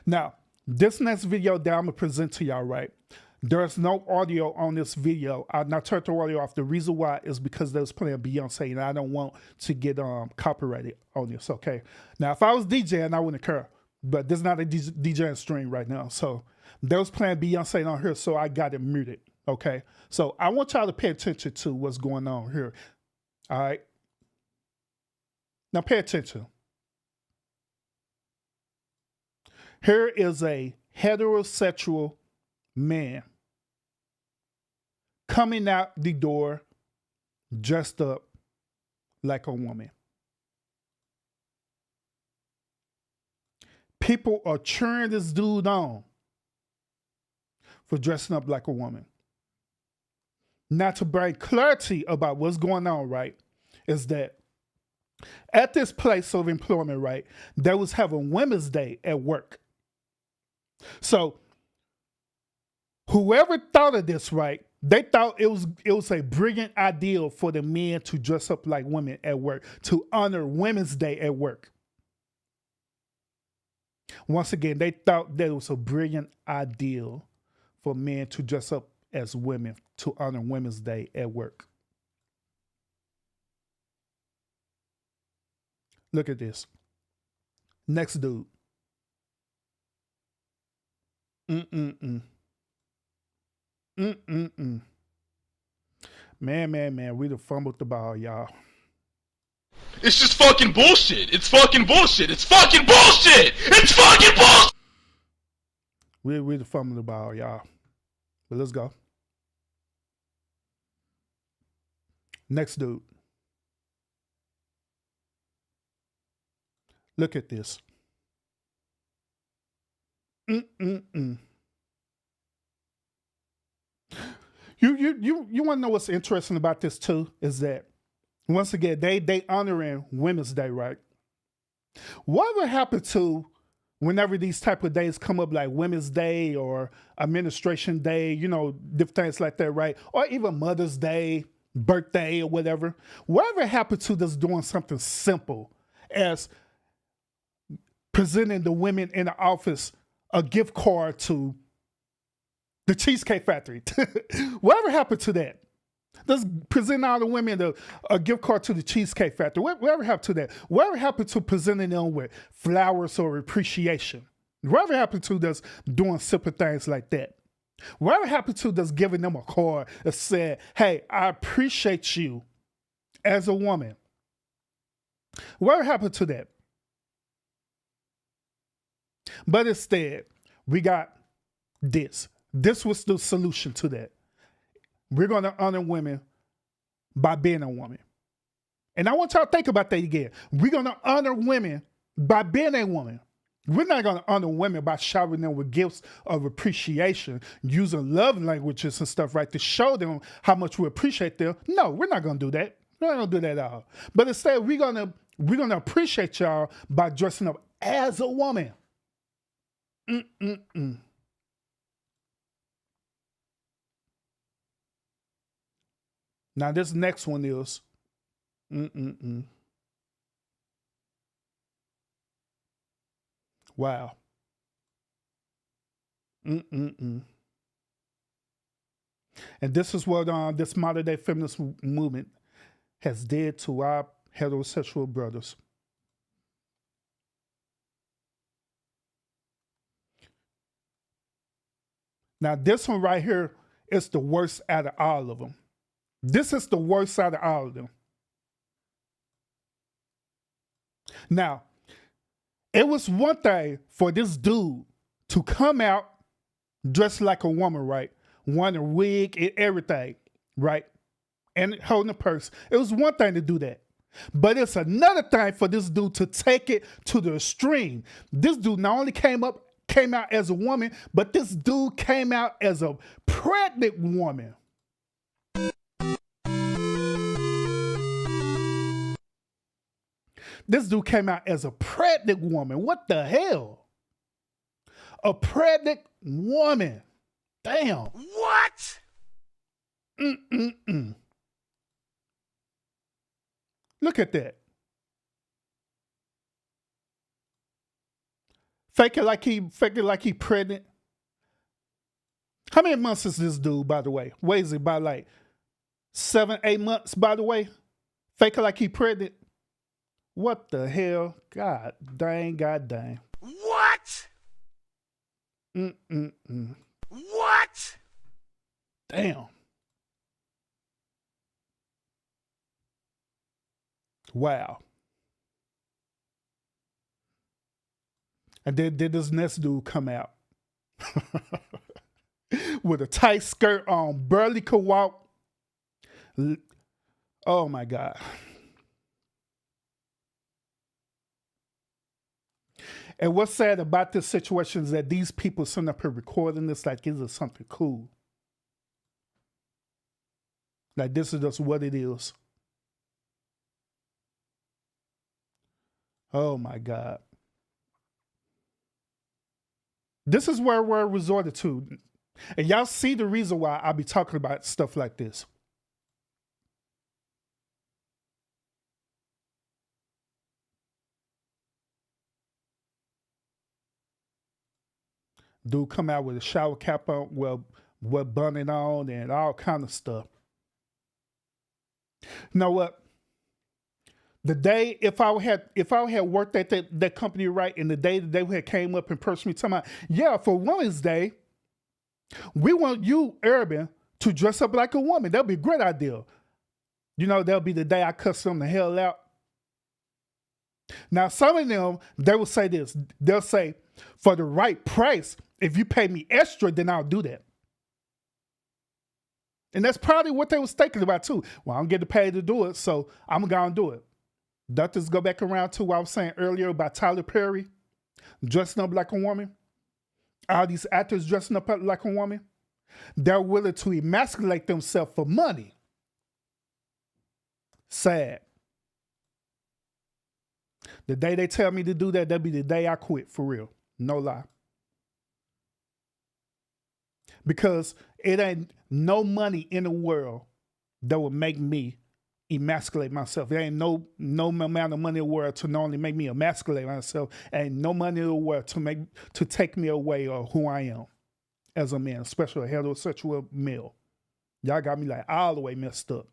Now, this next video that I'm gonna present to y'all, right? There's no audio on this video. I now turned the audio off. The reason why is because they was playing Beyonce, and I don't want to get copyrighted on this. Okay. Now, if I was DJing, I wouldn't care, but this is not a DJing stream right now. So they was playing Beyonce on here, so I got it muted. Okay. So I want y'all to pay attention to what's going on here. All right. Now pay attention. Here is a heterosexual man coming out the door dressed up like a woman. People are cheering this dude on for dressing up like a woman. Now, to bring clarity about what's going on, right, is that at this place of employment, right, they was having Women's Day at work. So whoever thought of this, right, they thought it was a brilliant idea for the men to dress up like women at work, to honor Women's Day at work. Once again, they thought that it was a brilliant idea for men to dress up as women to honor Women's Day at work. Look at this. Next dude. Man, we done fumbled the ball, y'all. It's just fucking bullshit. It's fucking bullshit. It's fucking bullshit. It's fucking bullshit. We done fumbled the ball, y'all. But let's go. Next dude. Look at this. You want to know what's interesting about this too? Is that once again they honoring Women's Day, right? Whatever happened to whenever these type of days come up, like Women's Day or Administration Day, you know, different things like that, right? Or even Mother's Day, birthday, or whatever. Whatever happened to just doing something simple as presenting the women in the office a gift card to the Cheesecake Factory. Whatever happened to that? Let's present all the women a gift card to the Cheesecake Factory. Whatever happened to that? Whatever happened to presenting them with flowers or appreciation? Whatever happened to just doing simple things like that? Whatever happened to just giving them a card that said, hey, I appreciate you as a woman? Whatever happened to that? But instead, we got this. This was the solution to that. We're going to honor women by being a woman. And I want y'all to think about that again. We're going to honor women by being a woman. We're not going to honor women by showering them with gifts of appreciation, using love languages and stuff, right, to show them how much we appreciate them. No, we're not going to do that. We're not going to do that at all. But instead, we're going to appreciate y'all by dressing up as a woman. Now this next one is wow. And this is what this modern day feminist movement has did to our heterosexual brothers. Now this one right here is the worst out of all of them. This is the worst out of all of them. Now, it was one thing for this dude to come out dressed like a woman, right? Wearing a wig and everything, right? And holding a purse. It was one thing to do that. But it's another thing for this dude to take it to the extreme. This dude not only came out as a woman, but this dude came out as a pregnant woman. This dude came out as a pregnant woman. What the hell? A pregnant woman. Damn. What? Look Look at that. Fake it like he pregnant. How many months is this dude, by the way? Weighs it by like 7, 8 months, by the way? Fake it like he pregnant. What the hell? God dang, God dang. What? What? Damn. Wow. And then did this next dude come out with a tight skirt on, barely could walk. Oh my God. And what's sad about this situation is that these people sitting up here recording this like this is something cool. Like this is just what it is. Oh my God. This is where we're resorted to. And y'all see the reason why I be talking about stuff like this. Dude come out with a shower cap on, well, bunning on and all kind of stuff. You know what? The day if I had worked at that company right, and the day that they had came up and approached me talking about, yeah, for Women's Day, we want you, Urban, to dress up like a woman. That'll be a great idea. You know, that'll be the day I cuss them the hell out. Now, some of them, they will say this. They'll say, for the right price, if you pay me extra, then I'll do that. And that's probably what they was thinking about too. Well, I'm getting paid to do it, so I'm going to do it. Does this go back around to what I was saying earlier about Tyler Perry dressing up like a woman? All these actors dressing up like a woman? They're willing to emasculate themselves for money. Sad. The day they tell me to do that, that'll be the day I quit, for real. No lie. Because it ain't no money in the world that would make me emasculate myself. There ain't no amount of money in the world to not only make me emasculate myself, and no money in the world to take me away or who I am as a man, especially a heterosexual male. Y'all got me like all the way messed up.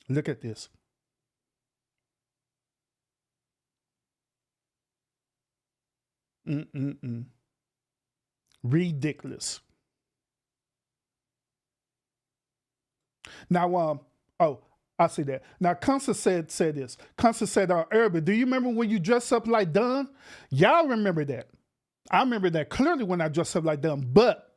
Look at this. Ridiculous. Now, I see that. Now, Constance said this. Constance said, Urban, do you remember when you dressed up like Dunn? Y'all remember that. I remember that clearly when I dressed up like Dunn. But,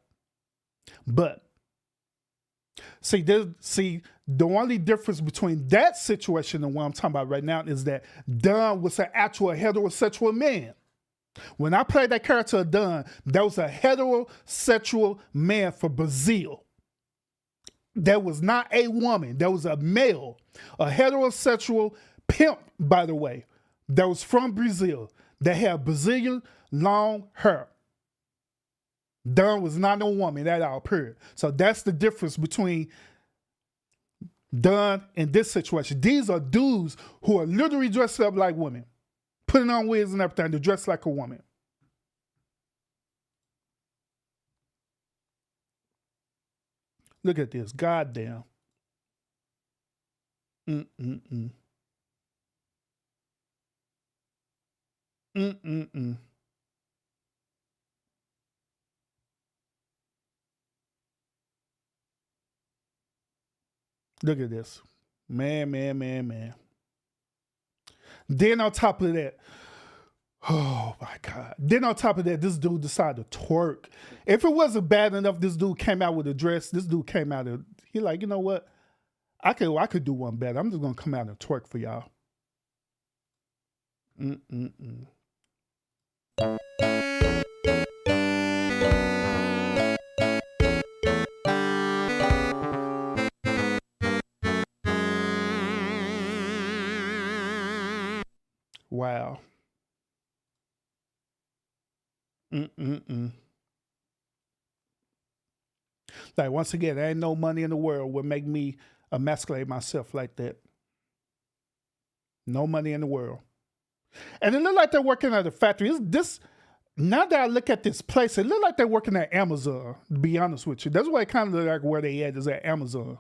see, the only difference between that situation and what I'm talking about right now is that Dunn was an actual heterosexual man. When I played that character of Dunn, that was a heterosexual man from Brazil. That was not a woman. That was a male, a heterosexual pimp, by the way, that was from Brazil, that had Brazilian long hair. Dunn was not a woman at all, period. So that's the difference between Dunn and this situation. These are dudes who are literally dressed up like women, putting on wigs and everything to dress like a woman. Look at this. Goddamn. Look at this. Man. Then on top of that, oh my God. Then on top of that, this dude decided to twerk. If it wasn't bad enough, this dude came out with a dress. This dude came out and he like, you know what? I could do one better. I'm just gonna come out and twerk for y'all. Wow. Like, once again, there ain't no money in the world would make me emasculate myself like that. No money in the world. And it look like they're working at a factory. Now that I look at this place, it look like they're working at Amazon, to be honest with you. That's what it kind of look like where they at, is at Amazon.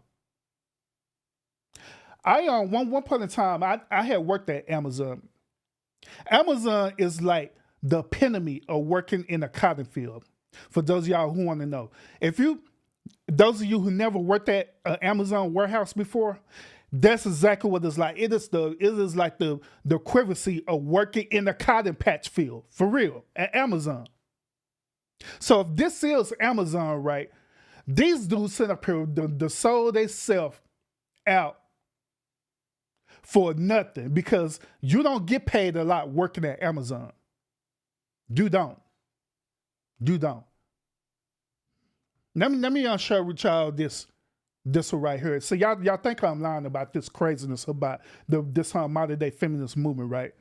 One point in time, I had worked at Amazon. Amazon is like the epitome of working in a cotton field. For those of y'all who want to know, those of you who never worked at an Amazon warehouse before, that's exactly what it's like. It is like the equivalency of working in a cotton patch field, for real, at Amazon. So if this is Amazon, right, these dudes sit up here, the soul they self out for nothing, because you don't get paid a lot working at Amazon. You don't. Let me share with y'all this one right here. So y'all think I'm lying about this craziness about this modern day feminist movement, right?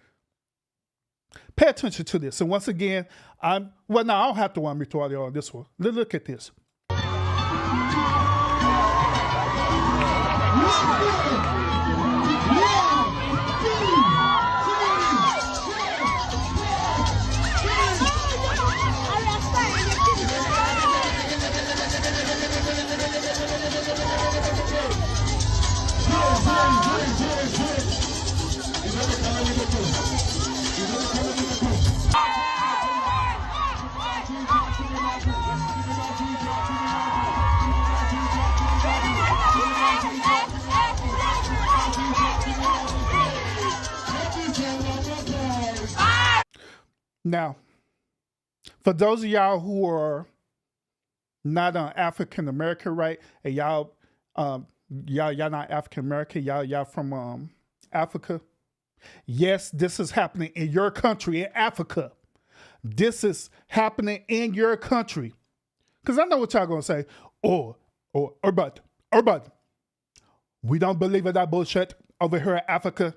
Pay attention to this. And once again, I don't have to run me through all this one. Look at this. Now, for those of y'all who are not African American, right? And y'all not African American, y'all from Africa. Yes, this is happening in your country, in Africa. This is happening in your country. Because I know what y'all gonna say. But we don't believe in that bullshit over here in Africa.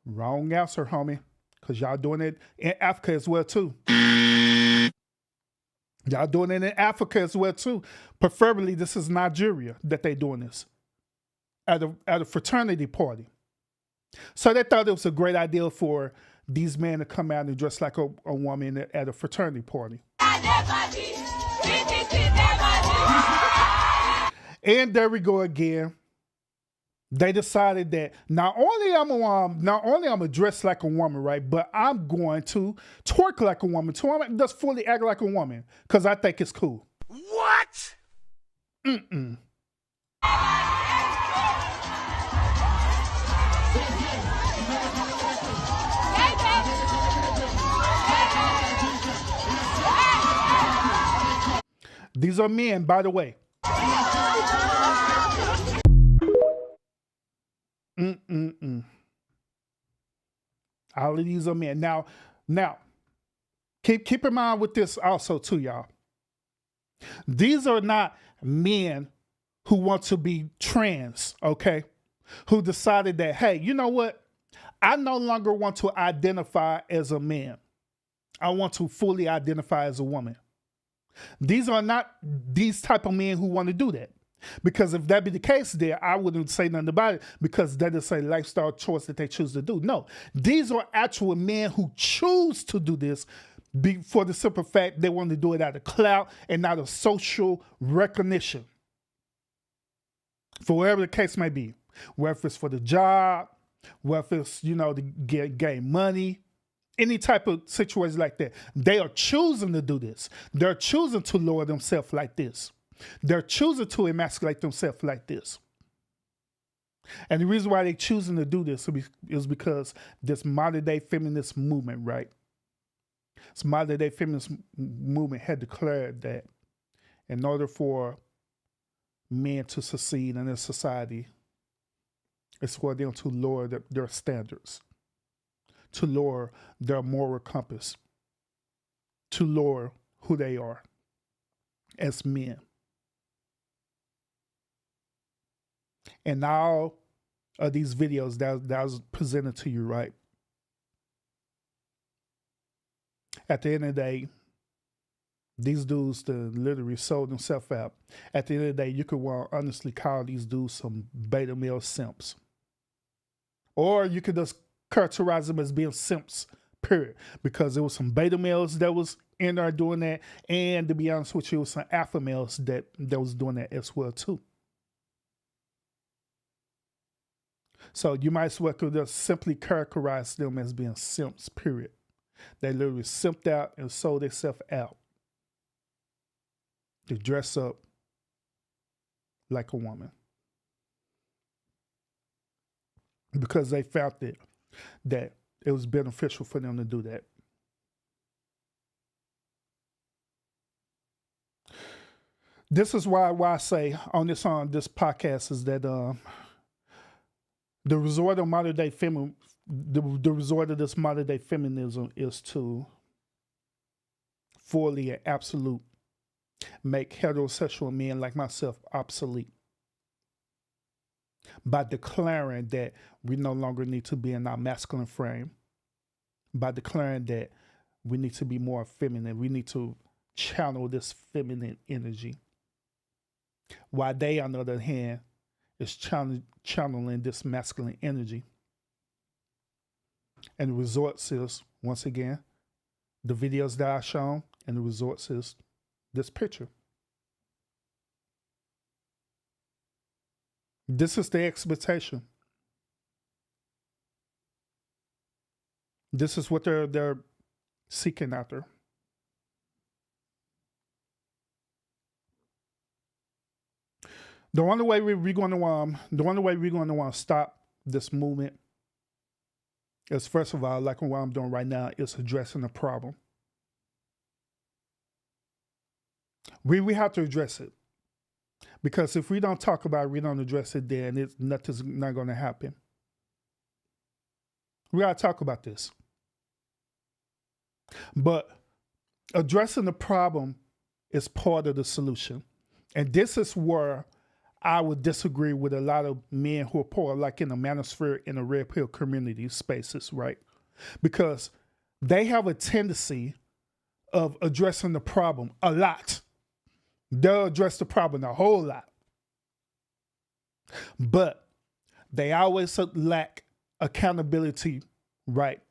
Wrong answer, homie. Because y'all doing it in Africa as well, too. Y'all doing it in Africa as well, too. Preferably, this is Nigeria that they doing this. At a fraternity party. So they thought it was a great idea for these men to come out and dress like a woman at a fraternity party. And there we go again. They decided that not only I'm gonna dress like a woman, right, but I'm going to twerk like a woman too. I'm just fully act like a woman because I think it's cool. What? These are men, by the way. All of these are men. Now, keep in mind with this also too, y'all. These are not men who want to be trans, okay? Who decided that, hey, you know what? I no longer want to identify as a man. I want to fully identify as a woman. These are not these type of men who want to do that. Because if that be the case there, I wouldn't say nothing about it because that is a lifestyle choice that they choose to do. No, these are actual men who choose to do this for the simple fact they want to do it out of clout and out of social recognition. For whatever the case may be. Whether it's for the job, whether it's, to gain money, any type of situation like that. They are choosing to do this. They're choosing to lower themselves like this. They're choosing to emasculate themselves like this. And the reason why they're choosing to do this is because this modern day feminist movement, right? This modern day feminist movement had declared that in order for men to succeed in this society, it's for them to lower their standards, to lower their moral compass, to lower who they are as men. And all of these videos that was presented to you, right? At the end of the day, These dudes that literally sold themselves out. At the end of the day, you could honestly call these dudes some beta male simps. Or you could just characterize them as being simps, period. Because there was some beta males that was in there doing that. And to be honest with you, it was some alpha males that was doing that as well too. So you might as well could just simply characterize them as being simps, period. They literally simped out and sold themselves out to dress up like a woman. Because they felt that it was beneficial for them to do that. This is why I say on this podcast is that the resort of modern day the resort of this modern day feminism is to fully and absolute make heterosexual men like myself obsolete by declaring that we no longer need to be in our masculine frame, by declaring that we need to be more feminine, we need to channel this feminine energy, while they, on the other hand, is channeling this masculine energy. And the results is, once again, the videos that I've shown, and the results is this picture. This is the expectation. This is what they're seeking after. The only way we're going to stop this movement is, first of all, like what I'm doing right now, is addressing the problem. We have to address it. Because if we don't talk about it, we don't address it, then nothing's not going to happen. We got to talk about this. But addressing the problem is part of the solution. And this is where I would disagree with a lot of men who are poor, like in the manosphere, in the red pill community spaces, right? Because they have a tendency of addressing the problem a lot. They'll address the problem a whole lot. But they always lack accountability, right?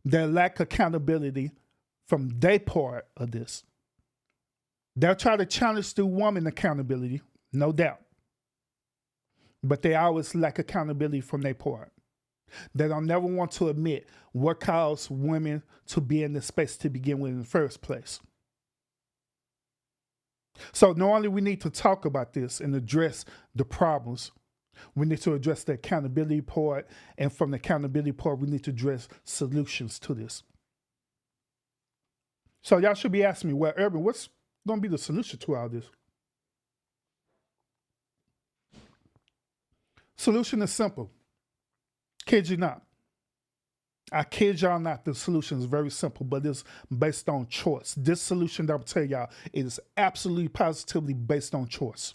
They lack accountability from their part of this. They'll try to challenge the woman accountability, no doubt. But they always lack accountability from their part. They don't never want to admit what caused women to be in this space to begin with in the first place. So not only we need to talk about this and address the problems, we need to address the accountability part, and from the accountability part, we need to address solutions to this. So y'all should be asking me, well, Urban, what's going to be the solution to all this? Solution is simple. Kid you not. I kid y'all not, the solution is very simple, but it's based on choice. This solution that I'm telling y'all is absolutely positively based on choice.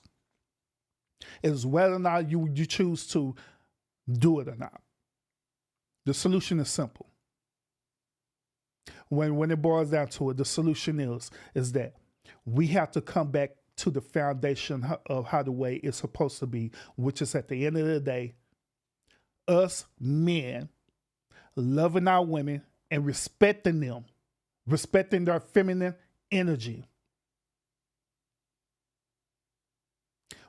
It is whether or not you choose to do it or not. The solution is simple. When it boils down to it, the solution is that we have to come back to the foundation of how the way it's supposed to be, which is at the end of the day, us men loving our women and respecting them, respecting their feminine energy.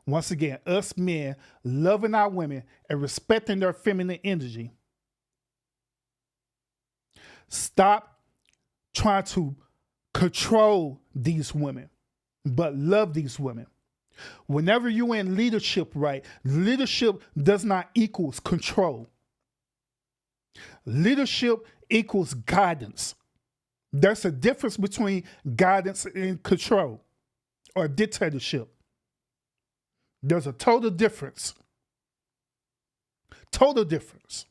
Once again, us men loving our women and respecting their feminine energy. Stop trying to control these women, but love these women. Whenever you're in leadership, right, leadership does not equals control. Leadership equals guidance. There's a difference between guidance and control or dictatorship. There's a total difference. Total difference.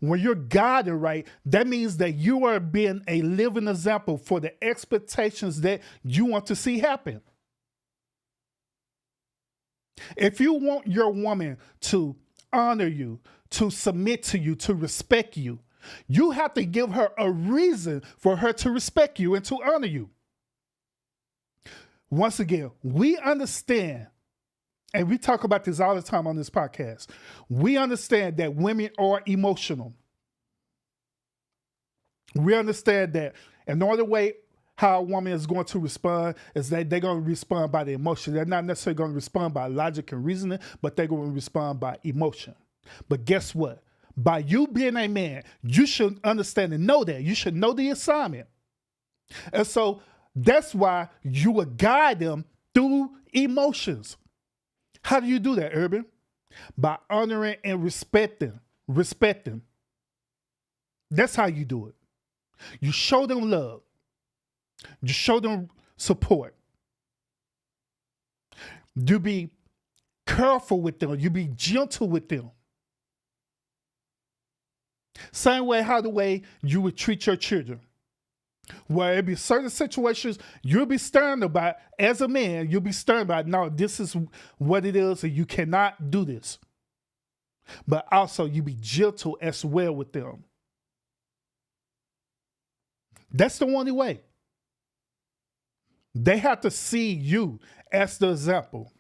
When you're guided right, that means that you are being a living example for the expectations that you want to see happen. If you want your woman to honor you, to submit to you, to respect you, You have to give her a reason for her to respect you and to honor you. Once again, we understand, and we talk about this all the time on this podcast. We understand that women are emotional. We understand that another way how a woman is going to respond is that they're going to respond by the emotion. They're not necessarily going to respond by logic and reasoning, but they're going to respond by emotion. But guess what? By you being a man, you should understand and know that. You should know the assignment. And so that's why you would guide them through emotions. How do you do that, Urban? By honoring and respecting. Respecting. That's how you do it. You show them love. You show them support. You be careful with them. You be gentle with them. Same way how the way you would treat your children. Where it be certain situations you'll be stern about, as a man, you'll be stern about, no, this is what it is and you cannot do this. But also you be gentle as well with them. That's the only way. They have to see you as the example.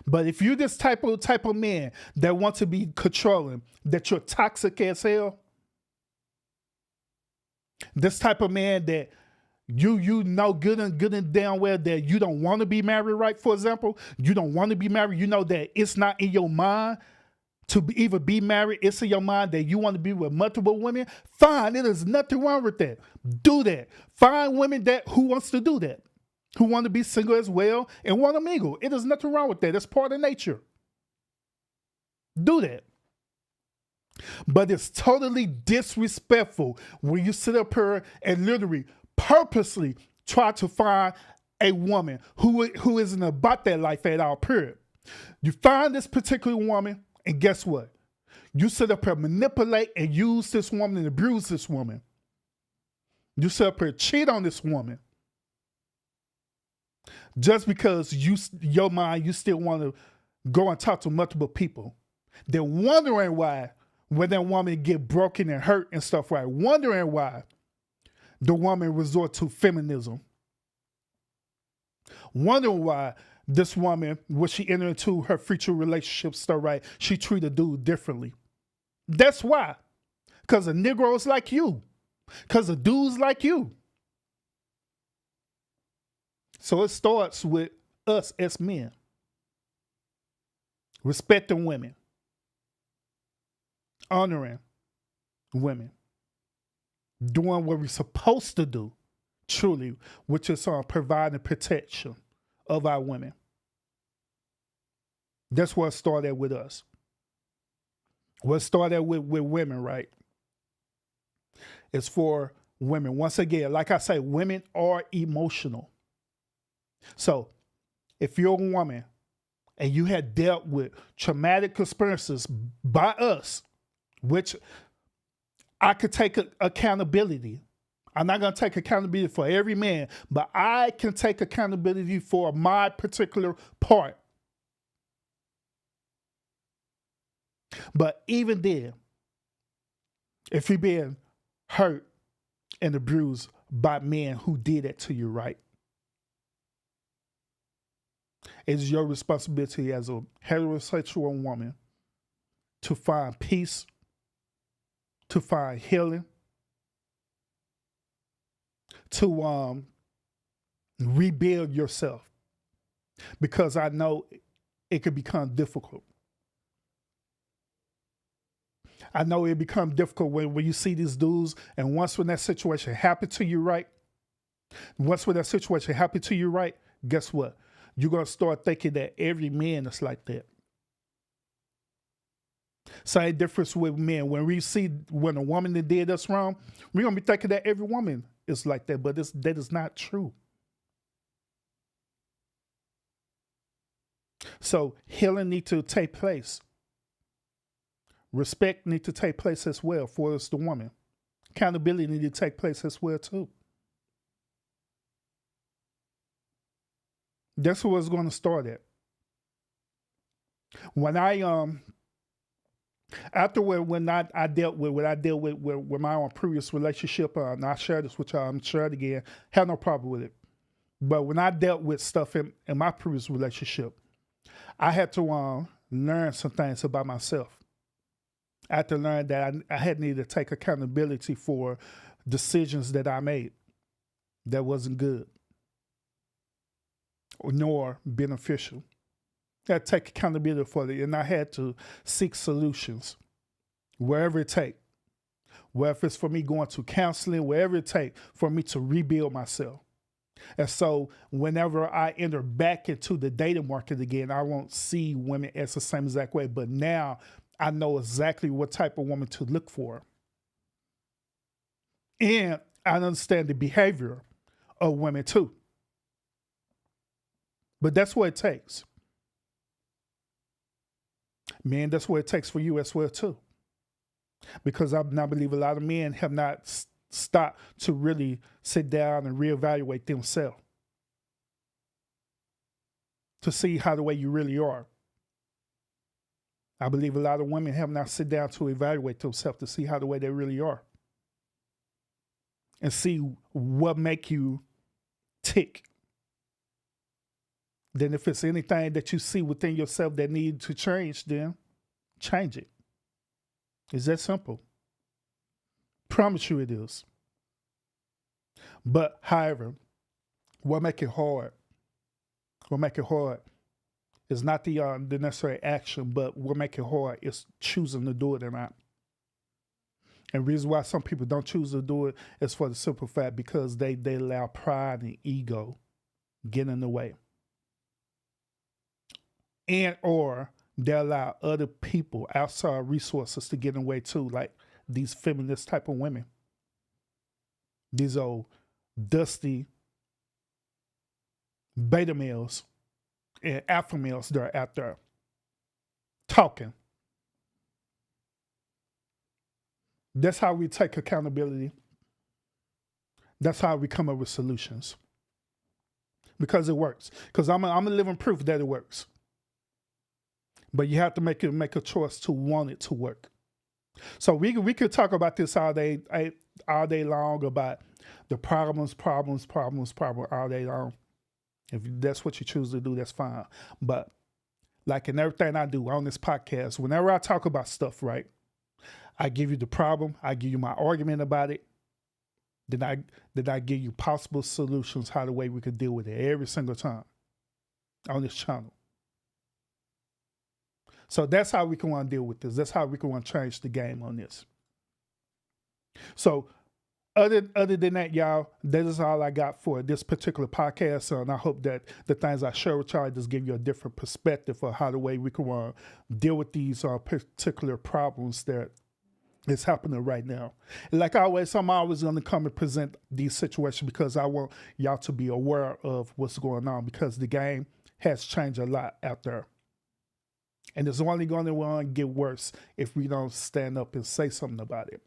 But if you're this type of man that wants to be controlling, that you're toxic as hell, this type of man that you know good and damn well that you don't want to be married, right? For example, you don't want to be married. You know that it's not in your mind to even be married. It's in your mind that you want to be with multiple women. Fine, there's nothing wrong with that. Do that. Find women who wants to do that, who want to be single as well and want to mingle. It is nothing wrong with that. It's part of nature. Do that. But it's totally disrespectful when you sit up here and literally purposely try to find a woman who isn't about that life at all, period. You find this particular woman, and guess what? You sit up here, manipulate and use this woman and abuse this woman. You sit up here, cheat on this woman. Just because your mind, you still want to go and talk to multiple people. They're wondering why when that woman get broken and hurt and stuff, right? Wondering why the woman resort to feminism. Wondering why this woman, when she enter into her future relationship stuff, right, she treat a dude differently. That's why. Because of Negroes like you. Because of dudes like you. So it starts with us as men. Respecting women. Honoring women. Doing what we're supposed to do, truly, which is providing protection of our women. That's what started with us. What started with women, right? It's for women. Once again, like I say, women are emotional. So if you're a woman and you had dealt with traumatic experiences by us, which I could take accountability. I'm not going to take accountability for every man, but I can take accountability for my particular part. But even then, if you're being hurt and abused by men who did it to you, right? It's your responsibility as a heterosexual woman to find peace, to find healing, to rebuild yourself. Because I know it could become difficult. I know it become difficult when you see these dudes, and once when that situation happened to you, right? Once when that situation happened to you, right? Guess what? You're going to start thinking that every man is like that. Same difference with men. When we see when a woman that did us wrong, we're going to be thinking that every woman is like that, but that is not true. So healing needs to take place. Respect needs to take place as well for us, the woman. Accountability needs to take place as well too. That's where it's going to start at. When I After when I dealt with what I dealt with my own previous relationship, and I share this with y'all, I'm sure it again, have no problem with it. But when I dealt with stuff in my previous relationship, I had to learn some things about myself. I had to learn that I had needed to take accountability for decisions that I made that wasn't good nor beneficial. I had to take accountability for it, and I had to seek solutions wherever it takes. Whether it's for me going to counseling, wherever it takes for me to rebuild myself. And so whenever I enter back into the dating market again, I won't see women as the same exact way. But now I know exactly what type of woman to look for. And I understand the behavior of women too. But that's what it takes. Man, that's what it takes for you as well too. Because I believe a lot of men have not stopped to really sit down and reevaluate themselves to see how the way you really are. I believe a lot of women have not sit down to evaluate themselves to see how the way they really are and see what make you tick. Then if it's anything that you see within yourself that needs to change, then change it. It's that simple. Promise you it is. But however, what make it hard is not the necessary action, but what make it hard is choosing to do it or not. And the reason why some people don't choose to do it is for the simple fact because they allow pride and ego get in the way. And or they allow other people, outside resources to get in the way too, like these feminist type of women. These old dusty beta males and alpha males that are out there talking. That's how we take accountability. That's how we come up with solutions. Because it works. Because I'm a living proof that it works. But you have to make a choice to want it to work. So we could talk about this all day long about the problems all day long. If that's what you choose to do, that's fine. But like in everything I do on this podcast, whenever I talk about stuff, right, I give you the problem, I give you my argument about it, then I give you possible solutions how the way we could deal with it every single time on this channel. So that's how we can want to deal with this. That's how we can want to change the game on this. So other than that, y'all, that is all I got for this particular podcast. And I hope that the things I share with y'all just give you a different perspective of how the way we can deal with these particular problems that is happening right now. And like always, I'm always going to come and present these situations because I want y'all to be aware of what's going on because the game has changed a lot out there. And it's only going to get worse if we don't stand up and say something about it.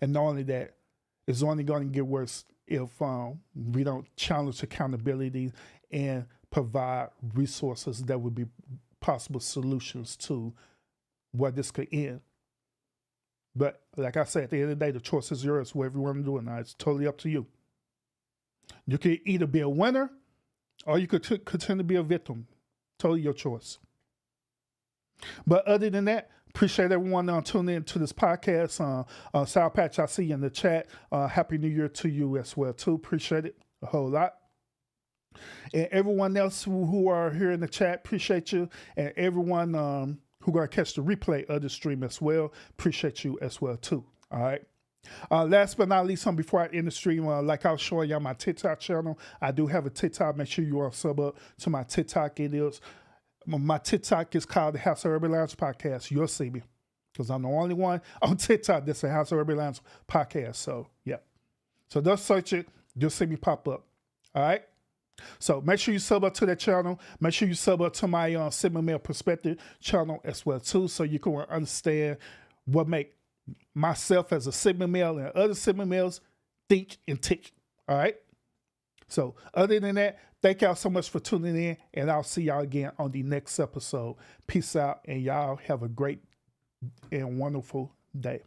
And not only that, it's only going to get worse if we don't challenge accountability and provide resources that would be possible solutions to where this could end. But like I said, at the end of the day, the choice is yours, whatever you want to do. And it's totally up to you. You could either be a winner or you could continue to be a victim. Totally your choice. But other than that, appreciate everyone tuning in to this podcast. Sour Patch, I see you in the chat. Happy New Year to you as well, too. Appreciate it a whole lot. And everyone else who are here in the chat, appreciate you. And everyone who going to catch the replay of the stream as well, appreciate you as well, too. All right. Last but not least, before I end the stream, like I was showing y'all my TikTok channel, I do have a TikTok. Make sure you are sub up to my TikTok. It is. My TikTok is called the House of Urban Lounge Podcast. You'll see me because I'm the only one on TikTok that's a House of Urban Lounge Podcast. So, yeah. So just search it. You'll see me pop up. All right? So make sure you sub up to that channel. Make sure you sub up to my Sigma Male Perspective channel as well, too, so you can understand what make myself as a Sigma male and other Sigma males think and tick. All right? So other than that, thank y'all so much for tuning in, and I'll see y'all again on the next episode. Peace out, and y'all have a great and wonderful day.